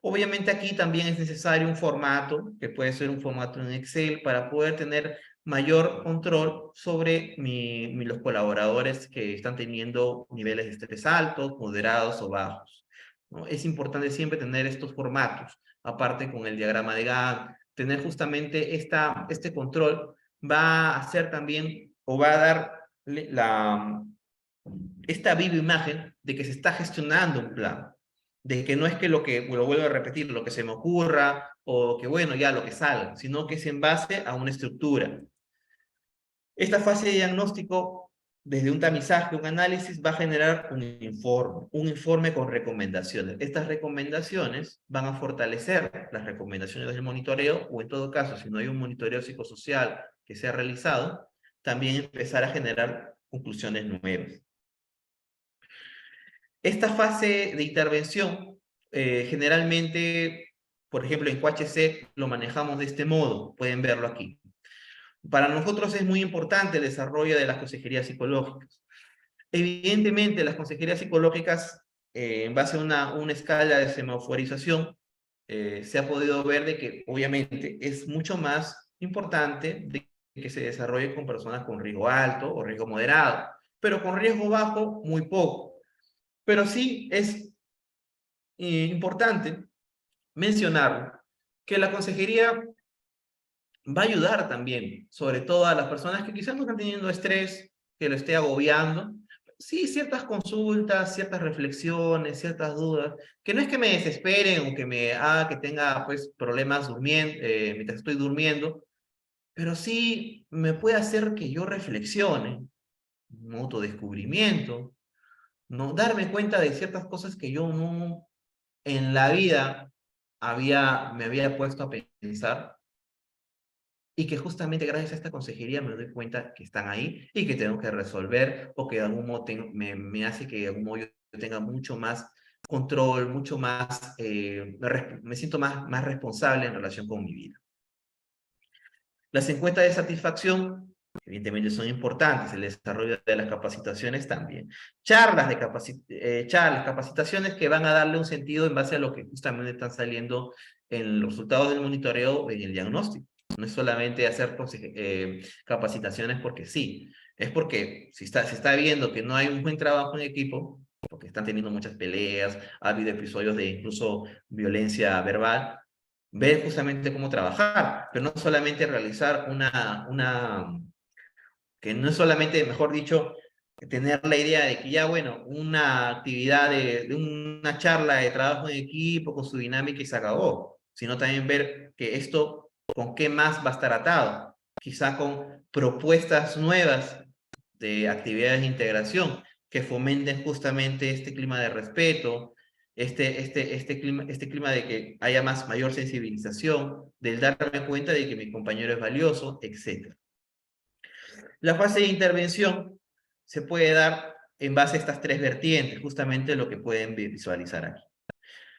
Obviamente aquí también es necesario un formato, que puede ser un formato en Excel, para poder tener mayor control sobre los colaboradores que están teniendo niveles de estrés altos, moderados o bajos, ¿no? Es importante siempre tener estos formatos, aparte con el diagrama de Gantt, tener justamente este control va a hacer también, o va a dar esta viva imagen de que se está gestionando un plan, de que no es que lo vuelvo a repetir, lo que se me ocurra, o que bueno, ya lo que salga, sino que es en base a una estructura. Esta fase de diagnóstico, desde un tamizaje, un análisis, va a generar un informe con recomendaciones. Estas recomendaciones van a fortalecer las recomendaciones del monitoreo, o en todo caso, si no hay un monitoreo psicosocial que sea realizado, también empezar a generar conclusiones nuevas. Esta fase de intervención, generalmente, por ejemplo, en QHC lo manejamos de este modo, pueden verlo aquí. Para nosotros es muy importante el desarrollo de las consejerías psicológicas. Evidentemente, las consejerías psicológicas, en base a una escala de semaforización, se ha podido ver de que obviamente es mucho más importante de que se desarrolle con personas con riesgo alto o riesgo moderado, pero con riesgo bajo, muy poco. Pero sí es importante mencionar que la consejería va a ayudar también, sobre todo a las personas que quizás no están teniendo estrés, que lo esté agobiando. Sí, ciertas consultas, ciertas reflexiones, ciertas dudas, que no es que me desesperen o que me haga que tenga pues problemas durmiendo, mientras estoy durmiendo, pero sí me puede hacer que yo reflexione, un autodescubrimiento, no darme cuenta de ciertas cosas que yo no en la vida me había puesto a pensar y que justamente gracias a esta consejería me doy cuenta que están ahí y que tengo que resolver o que de algún modo me hace que de algún modo yo tenga mucho más control, mucho más, me siento más responsable en relación con mi vida. Las encuestas de satisfacción, evidentemente, son importantes, el desarrollo de las capacitaciones también. Charlas, capacitaciones que van a darle un sentido en base a lo que justamente están saliendo en los resultados del monitoreo o en el diagnóstico. No es solamente hacer capacitaciones porque sí. Es porque se está viendo que no hay un buen trabajo en equipo, porque están teniendo muchas peleas, ha habido episodios de incluso violencia verbal, ver justamente cómo trabajar, pero no solamente realizar que no es solamente, mejor dicho, tener la idea de que ya, bueno, una actividad de una charla de trabajo en equipo con su dinámica y se acabó, sino también ver que esto, con qué más va a estar atado, quizá con propuestas nuevas de actividades de integración que fomenten justamente este clima de respeto, este clima de que haya mayor sensibilización, del darme cuenta de que mi compañero es valioso, etc. La fase de intervención se puede dar en base a estas tres vertientes, justamente lo que pueden visualizar aquí.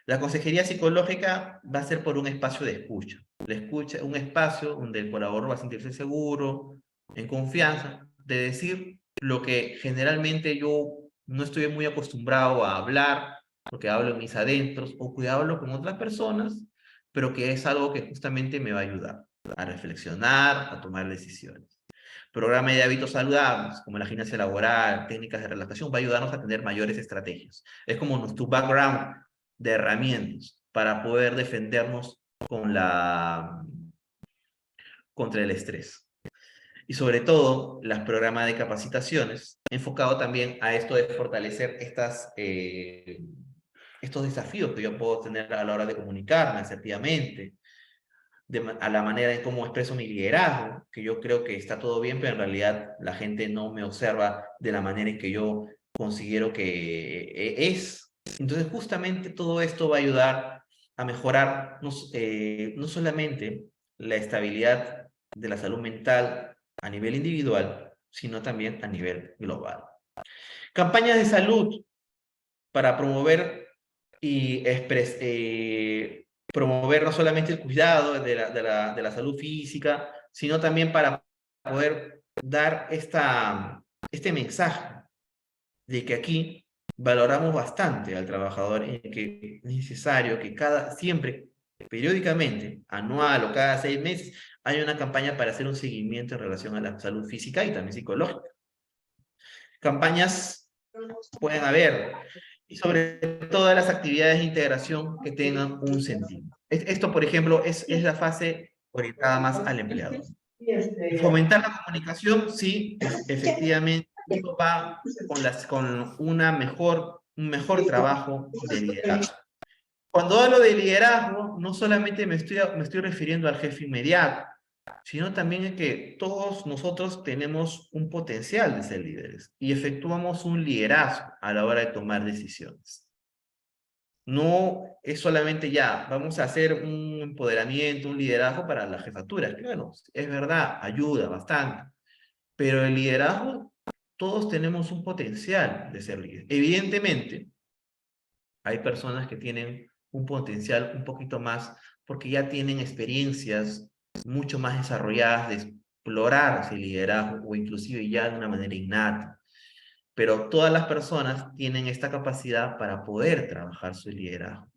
La consejería psicológica va a ser por un espacio de escucha. La escucha, un espacio donde el colaborador va a sentirse seguro, en confianza, de decir lo que generalmente yo no estoy muy acostumbrado a hablar, porque hablo en mis adentros, o que hablo con otras personas, pero que es algo que justamente me va a ayudar a reflexionar, a tomar decisiones. Programa de hábitos saludables, como la gimnasia laboral, técnicas de relajación, va a ayudarnos a tener mayores estrategias. Es como nuestro background de herramientas para poder defendernos contra el estrés. Y sobre todo, los programas de capacitaciones, enfocado también a esto de fortalecer estos desafíos que yo puedo tener a la hora de comunicarme asertivamente, a la manera en cómo expreso mi liderazgo, que yo creo que está todo bien, pero en realidad la gente no me observa de la manera en que yo considero que es. Entonces, justamente todo esto va a ayudar a mejorar no solamente la estabilidad de la salud mental a nivel individual, sino también a nivel global. Campañas de salud para promover y promover no solamente el cuidado de la salud física, sino también para poder dar este mensaje de que aquí valoramos bastante al trabajador en que es necesario que siempre, periódicamente, anual o cada 6 meses, haya una campaña para hacer un seguimiento en relación a la salud física y también psicológica. Campañas pueden haber, y sobre todas las actividades de integración que tengan un sentido. Esto, por ejemplo, es la fase orientada más al empleador. Fomentar la comunicación, sí, efectivamente, esto va con un mejor trabajo de liderazgo. Cuando hablo de liderazgo, no solamente me estoy refiriendo al jefe inmediato, sino también es que todos nosotros tenemos un potencial de ser líderes y efectuamos un liderazgo a la hora de tomar decisiones. No es solamente ya, vamos a hacer un empoderamiento, un liderazgo para las jefaturas. Claro, es verdad, ayuda bastante, pero el liderazgo, todos tenemos un potencial de ser líderes. Evidentemente, hay personas que tienen un potencial un poquito más porque ya tienen experiencias mucho más desarrolladas de explorar ese liderazgo o inclusive ya de una manera innata. Pero todas las personas tienen esta capacidad para poder trabajar su liderazgo.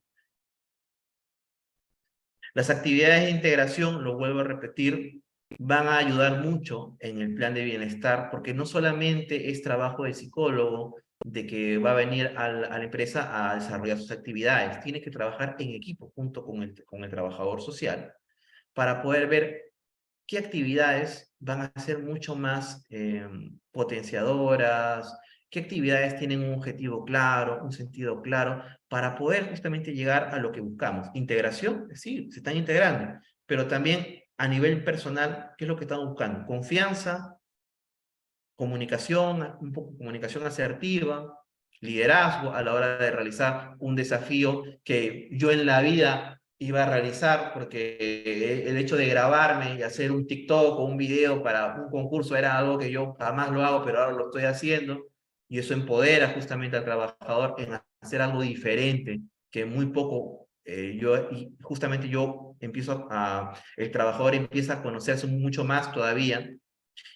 Las actividades de integración, lo vuelvo a repetir, van a ayudar mucho en el plan de bienestar porque no solamente es trabajo del psicólogo, de que va a venir a la empresa a desarrollar sus actividades, tiene que trabajar en equipo junto con el trabajador social para poder ver qué actividades van a ser mucho más potenciadoras, qué actividades tienen un objetivo claro, un sentido claro, para poder justamente llegar a lo que buscamos. Integración, sí, se están integrando, pero también a nivel personal, ¿qué es lo que están buscando? Confianza, comunicación, un poco comunicación asertiva, liderazgo a la hora de realizar un desafío que yo en la vida iba a realizar, porque el hecho de grabarme y hacer un TikTok o un video para un concurso era algo que yo jamás lo hago, pero ahora lo estoy haciendo, y eso empodera justamente al trabajador en hacer algo diferente, que muy poco y justamente el trabajador empieza a conocerse mucho más todavía,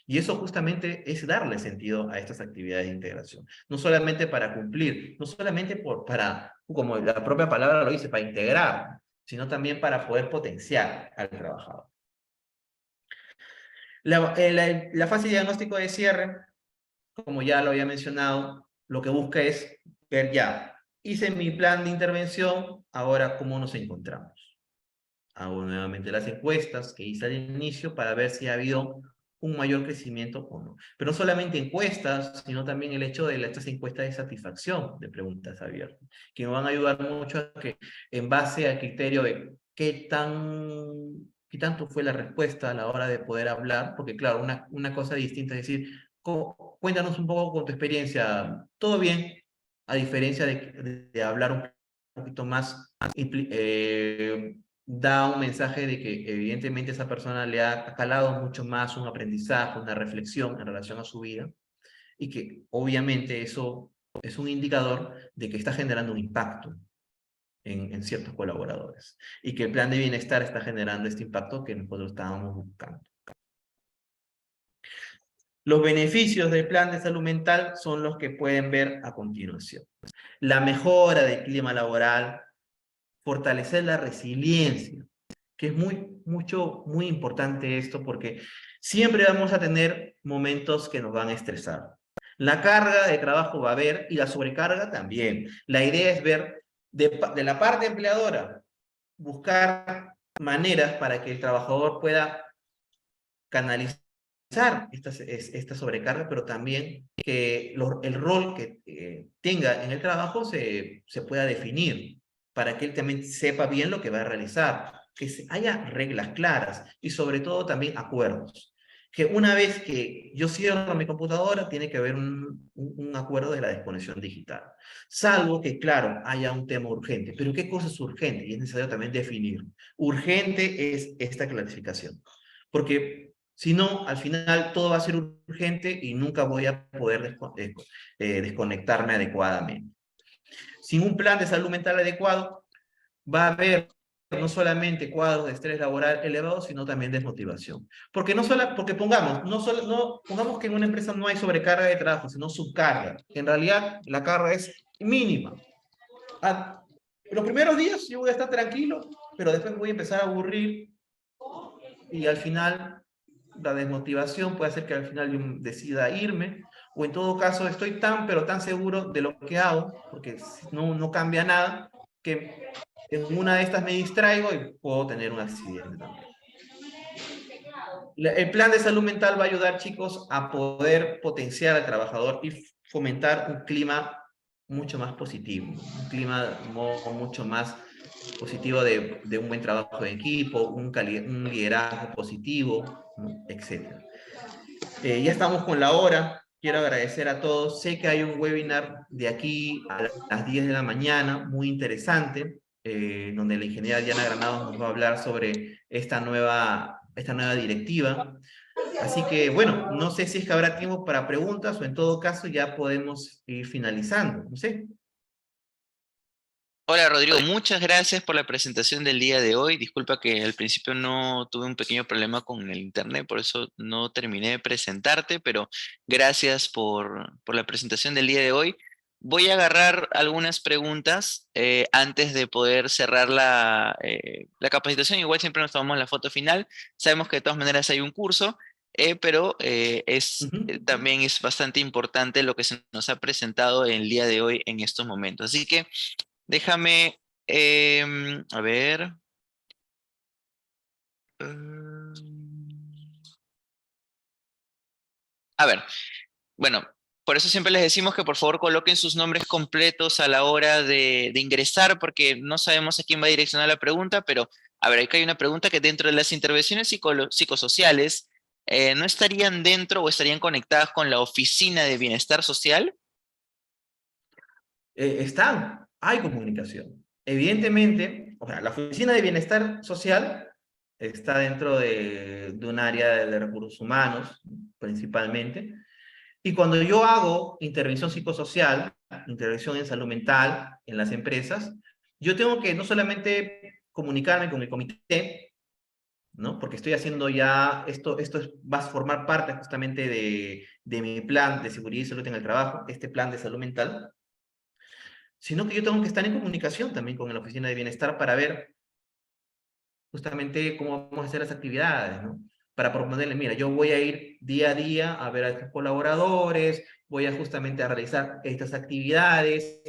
y eso justamente es darle sentido a estas actividades de integración. No solamente para cumplir, no solamente como la propia palabra lo dice, para integrar, sino también para poder potenciar al trabajador. La fase de diagnóstico de cierre, como ya lo había mencionado, lo que busca es ver ya, hice mi plan de intervención, ahora cómo nos encontramos. Hago nuevamente las encuestas que hice al inicio para ver si ha habido un mayor crecimiento o no. Pero no solamente encuestas, sino también el hecho de estas encuestas de satisfacción de preguntas abiertas, que me van a ayudar mucho a que, en base al criterio de qué tanto fue la respuesta a la hora de poder hablar, porque claro, una cosa distinta es decir, cuéntanos un poco con tu experiencia, ¿todo bien? A diferencia de hablar un poquito más, da un mensaje de que evidentemente esa persona le ha calado mucho más un aprendizaje, una reflexión en relación a su vida, y que obviamente eso es un indicador de que está generando un impacto en ciertos colaboradores, y que el plan de bienestar está generando este impacto que nosotros estábamos buscando. Los beneficios del plan de salud mental son los que pueden ver a continuación. La mejora del clima laboral, fortalecer la resiliencia, que es muy importante esto, porque siempre vamos a tener momentos que nos van a estresar. La carga de trabajo va a haber y la sobrecarga también. La idea es ver de la parte empleadora, buscar maneras para que el trabajador pueda canalizar esta sobrecarga, pero también que el rol que tenga en el trabajo se pueda definir para que él también sepa bien lo que va a realizar, que haya reglas claras y sobre todo también acuerdos. Que una vez que yo cierro mi computadora, tiene que haber un acuerdo de la desconexión digital. Salvo que, claro, haya un tema urgente. Pero ¿qué cosa es urgente? Y es necesario también definir. Urgente es esta clasificación. Porque si no, al final todo va a ser urgente y nunca voy a poder desconectarme adecuadamente. Sin un plan de salud mental adecuado, va a haber no solamente cuadros de estrés laboral elevados, sino también desmotivación. Porque pongamos que en una empresa no hay sobrecarga de trabajo, sino subcarga. En realidad, la carga es mínima. Los primeros días yo voy a estar tranquilo, pero después me voy a empezar a aburrir y al final la desmotivación puede hacer que al final yo decida irme, o en todo caso estoy pero tan seguro de lo que hago, porque no cambia nada, que en una de estas me distraigo y puedo tener un accidente también. El plan de salud mental va a ayudar, chicos, a poder potenciar al trabajador y fomentar un clima mucho más positivo, un clima mucho más positivo de un buen trabajo en equipo, un liderazgo positivo, ¿no? Etc. Ya estamos con la hora. Quiero agradecer a todos. Sé que hay un webinar de aquí a las 10 de la mañana, muy interesante, donde la ingeniera Diana Granados nos va a hablar sobre esta nueva directiva. Así que, bueno, no sé si es que habrá tiempo para preguntas o en todo caso ya podemos ir finalizando. No sé. Hola Rodrigo, muchas gracias por la presentación del día de hoy. Disculpa que al principio no tuve un pequeño problema con el internet, por eso no terminé de presentarte, pero gracias por la presentación del día de hoy. Voy a agarrar algunas preguntas antes de poder cerrar la capacitación. Igual siempre nos tomamos la foto final. Sabemos que de todas maneras hay un curso, pero también es bastante importante lo que se nos ha presentado el día de hoy en estos momentos. Así que déjame, a ver. em, a ver, bueno, por eso siempre les decimos que por favor coloquen sus nombres completos a la hora de ingresar, porque no sabemos a quién va a direccionar la pregunta, pero a ver, acá hay una pregunta que dentro de las intervenciones psicosociales, ¿no estarían dentro o estarían conectadas con la oficina de bienestar social? Hay comunicación. Evidentemente, o sea, la Oficina de Bienestar Social está dentro de un área de recursos humanos, principalmente, y cuando yo hago intervención psicosocial, intervención en salud mental en las empresas, yo tengo que no solamente comunicarme con el comité, ¿no? Porque estoy haciendo ya, va a formar parte justamente de mi plan de seguridad y salud en el trabajo, este plan de salud mental, sino que yo tengo que estar en comunicación también con la oficina de bienestar para ver justamente cómo vamos a hacer las actividades, ¿no? para proponerle, mira, yo voy a ir día a día a ver a estos colaboradores, voy a justamente a realizar estas actividades.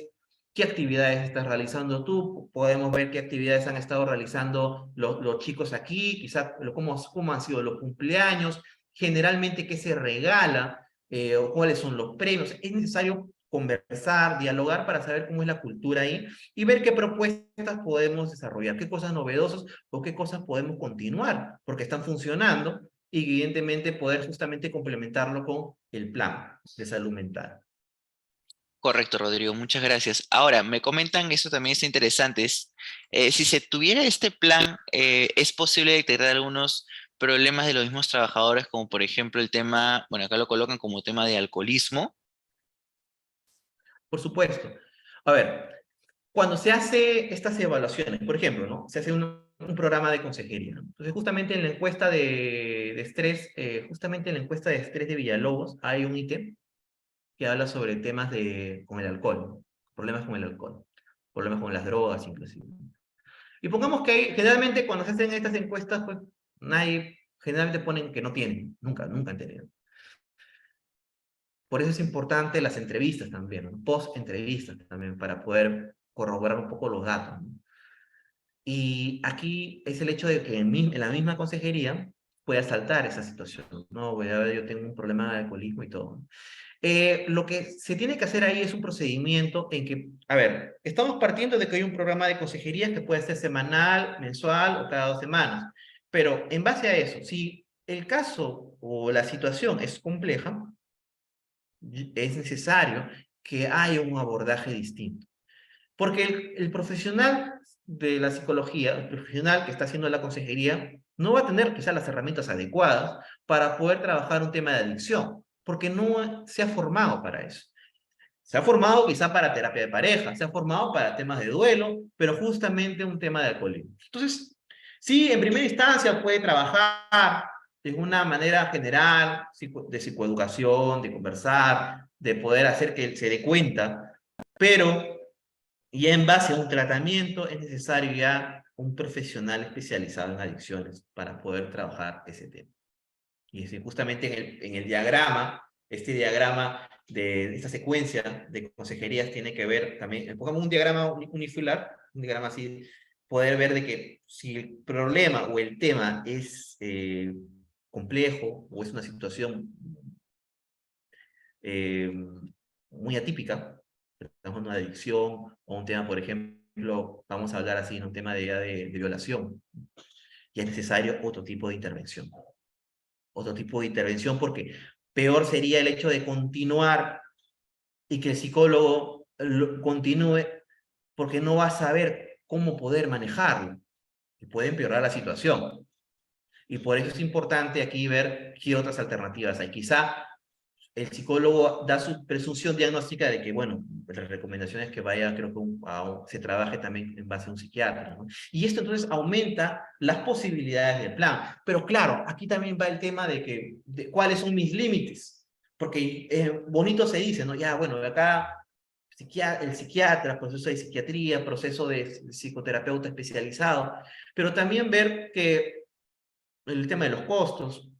¿Qué actividades estás realizando tú? Podemos ver qué actividades han estado realizando los chicos aquí, quizás cómo han sido los cumpleaños, generalmente qué se regala, o cuáles son los premios. Es necesario conversar, dialogar para saber cómo es la cultura ahí y ver qué propuestas podemos desarrollar, qué cosas novedosas o qué cosas podemos continuar, porque están funcionando y evidentemente poder justamente complementarlo con el plan de salud mental. Correcto, Rodrigo, muchas gracias. Ahora, me comentan, eso también es interesante, si se tuviera este plan, ¿es posible detectar algunos problemas de los mismos trabajadores, como por ejemplo el tema, bueno, acá lo colocan como tema de alcoholismo? Por supuesto. A ver, cuando se hace estas evaluaciones, por ejemplo, ¿no? Se hace un programa de consejería, ¿no? Entonces, justamente en la encuesta de estrés, justamente en la encuesta de estrés de Villalobos, hay un ítem que habla sobre temas con el alcohol, ¿no? Problemas con el alcohol, problemas con las drogas, inclusive. Y pongamos que generalmente cuando se hacen estas encuestas, pues, generalmente ponen que no tienen, nunca han tenido. Por eso es importante las entrevistas también, ¿no? Post-entrevistas también, para poder corroborar un poco los datos, ¿no? Y aquí es el hecho de que en la misma consejería pueda saltar esa situación, ¿no? Voy a ver, yo tengo un problema de alcoholismo y todo, ¿no? Lo que se tiene que hacer ahí es un procedimiento en que, a ver, estamos partiendo de que hay un programa de consejería que puede ser semanal, mensual o cada 2 semanas, pero en base a eso, si el caso o la situación es compleja, es necesario que haya un abordaje distinto. Porque el profesional de la psicología, el profesional que está haciendo la consejería, no va a tener quizás las herramientas adecuadas para poder trabajar un tema de adicción, porque no se ha formado para eso. Se ha formado quizá para terapia de pareja, se ha formado para temas de duelo, pero justamente un tema de alcoholismo. Entonces, sí, en primera instancia puede trabajar de una manera general, de psicoeducación, de conversar, de poder hacer que él se dé cuenta, pero ya en base a un tratamiento es necesario ya un profesional especializado en adicciones para poder trabajar ese tema. Y es justamente en el diagrama, este diagrama de esta secuencia de consejerías tiene que ver también, pongamos un diagrama unifilar, un diagrama así, poder ver de que si el problema o el tema es complejo o es una situación eh, muy atípica, tenemos una adicción o un tema, por ejemplo, vamos a hablar así, en un tema de violación, y es necesario otro tipo de intervención. Otro tipo de intervención porque peor sería el hecho de continuar y que el psicólogo continúe porque no va a saber cómo poder manejarlo y puede empeorar la situación. Y por eso es importante aquí ver qué otras alternativas hay. Quizá el psicólogo da su presunción diagnóstica de que, bueno, la recomendación es que vaya, creo que se trabaje también en base a un psiquiatra, ¿no? Y esto entonces aumenta las posibilidades del plan. Pero claro, aquí también va el tema de cuáles son mis límites. Porque bonito se dice, ¿no? Ya, bueno, acá el psiquiatra, proceso de psiquiatría, proceso de psicoterapeuta especializado, pero también ver que el tema de los costos,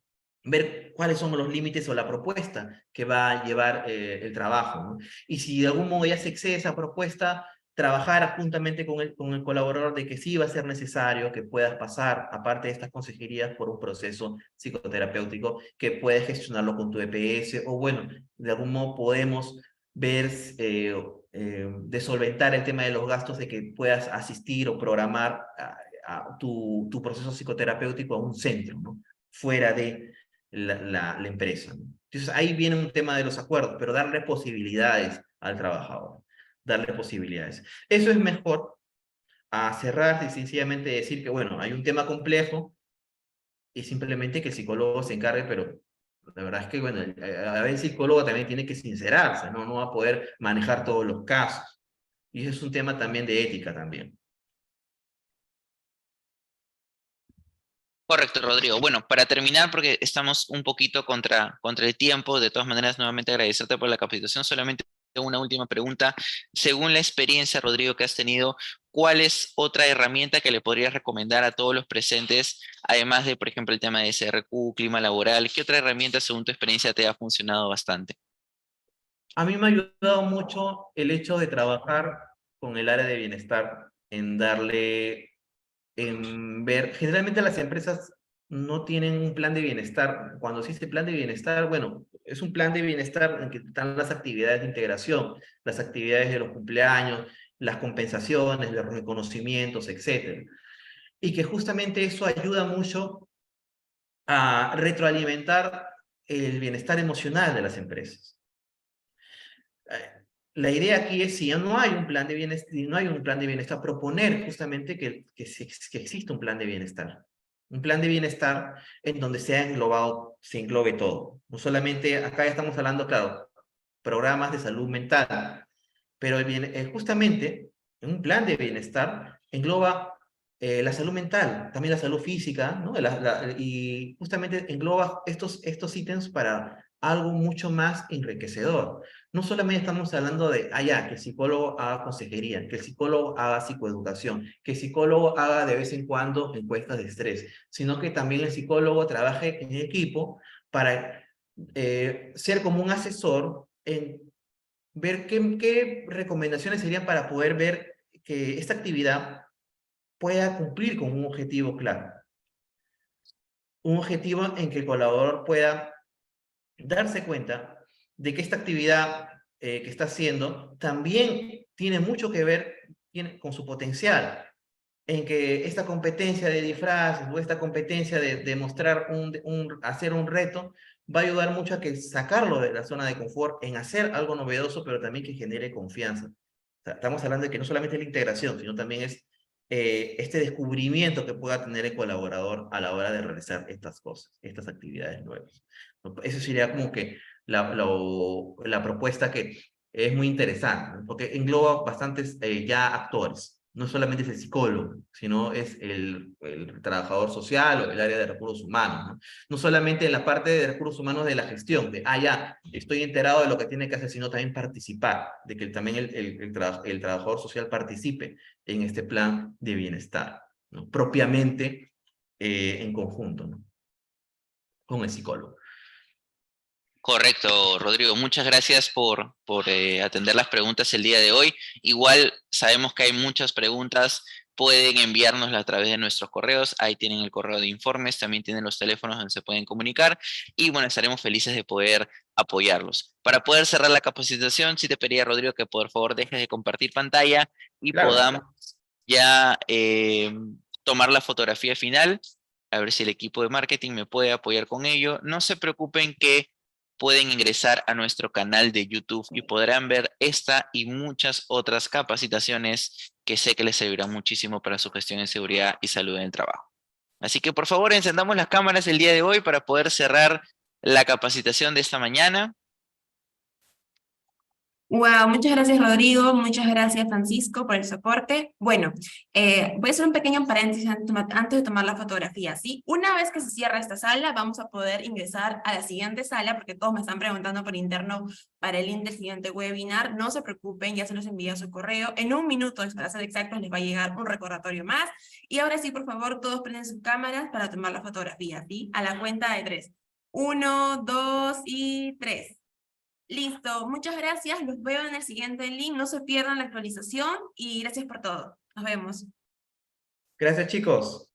ver cuáles son los límites o la propuesta que va a llevar el trabajo, ¿no? Y si de algún modo ya se excede esa propuesta, trabajar juntamente con el colaborador de que sí va a ser necesario que puedas pasar, aparte de estas consejerías, por un proceso psicoterapéutico que puedes gestionarlo con tu EPS, o bueno, de algún modo podemos ver de solventar el tema de los gastos de que puedas asistir o programar a tu proceso psicoterapéutico a un centro, ¿no? Fuera de la empresa, ¿no? Entonces ahí viene un tema de los acuerdos, pero darle posibilidades al trabajador, darle posibilidades. Eso es mejor a cerrar y sencillamente decir que, bueno, hay un tema complejo y simplemente que el psicólogo se encargue, pero la verdad es que, bueno, a ver, el psicólogo también tiene que sincerarse, ¿no? No va a poder manejar todos los casos. Y eso es un tema también de ética también. Correcto, Rodrigo. Bueno, para terminar, porque estamos un poquito contra el tiempo, de todas maneras, nuevamente agradecerte por la capacitación, solamente una última pregunta. Según la experiencia, Rodrigo, que has tenido, ¿cuál es otra herramienta que le podrías recomendar a todos los presentes, además de, por ejemplo, el tema de SRQ, clima laboral? ¿Qué otra herramienta, según tu experiencia, te ha funcionado bastante? A mí me ha ayudado mucho el hecho de trabajar con el área de bienestar, en darle, en ver, generalmente las empresas no tienen un plan de bienestar. Cuando se dice plan de bienestar, bueno, es un plan de bienestar en que están las actividades de integración, las actividades de los cumpleaños, las compensaciones, los reconocimientos, etcétera. Y que justamente eso ayuda mucho a retroalimentar el bienestar emocional de las empresas. La idea aquí es, si ya no hay un plan de bienestar, no hay un plan de bienestar, proponer justamente que exista un plan de bienestar. Un plan de bienestar en donde sea englobado, se englobe todo. No solamente, acá ya estamos hablando, claro, programas de salud mental, pero justamente un plan de bienestar engloba la salud mental, también la salud física, ¿no? Y justamente engloba estos ítems para algo mucho más enriquecedor. No solamente estamos hablando de, que el psicólogo haga consejería, que el psicólogo haga psicoeducación, que el psicólogo haga de vez en cuando encuestas de estrés, sino que también el psicólogo trabaje en equipo para ser como un asesor en ver qué recomendaciones serían para poder ver que esta actividad pueda cumplir con un objetivo claro. Un objetivo en que el colaborador pueda darse cuenta de que esta actividad que está haciendo también tiene mucho que ver con su potencial, en que esta competencia de disfraces o esta competencia de mostrar hacer un reto va a ayudar mucho a que sacarlo de la zona de confort en hacer algo novedoso, pero también que genere confianza. O sea, estamos hablando de que no solamente es la integración, sino también es este descubrimiento que pueda tener el colaborador a la hora de realizar estas cosas, estas actividades nuevas. Eso sería como que la propuesta que es muy interesante, ¿no? Porque engloba bastantes ya actores. No solamente es el psicólogo, sino es el trabajador social o el área de recursos humanos, ¿no? No solamente en la parte de recursos humanos de la gestión, de, ya, estoy enterado de lo que tiene que hacer, sino también participar, de que también el trabajador social participe en este plan de bienestar, ¿no? Propiamente en conjunto, ¿no? Con el psicólogo. Correcto, Rodrigo. Muchas gracias por atender las preguntas el día de hoy. Igual sabemos que hay muchas preguntas. Pueden enviárnoslas a través de nuestros correos. Ahí tienen el correo de informes, también tienen los teléfonos donde se pueden comunicar. Y bueno, estaremos felices de poder apoyarlos. Para poder cerrar la capacitación, sí te pediría, Rodrigo, que por favor dejes de compartir pantalla y Claro. podamos ya tomar la fotografía final. A ver si el equipo de marketing me puede apoyar con ello. No se preocupen que pueden ingresar a nuestro canal de YouTube y podrán ver esta y muchas otras capacitaciones que sé que les servirán muchísimo para su gestión en seguridad y salud en el trabajo. Así que por favor encendamos las cámaras el día de hoy para poder cerrar la capacitación de esta mañana. Wow, muchas gracias Rodrigo, muchas gracias Francisco por el soporte. Bueno, voy a hacer un pequeño paréntesis antes de tomar la fotografía, ¿sí? Una vez que se cierra esta sala, vamos a poder ingresar a la siguiente sala, porque todos me están preguntando por interno para el link del siguiente webinar. No se preocupen, ya se los envía a su correo. En un minuto, para ser exactos, les va a llegar un recordatorio más. Y ahora sí, por favor, todos prenden sus cámaras para tomar la fotografía, ¿sí? A la cuenta de 3. 1, 2 y 3. Listo, muchas gracias, los veo en el siguiente link, no se pierdan la actualización y gracias por todo. Nos vemos. Gracias, chicos.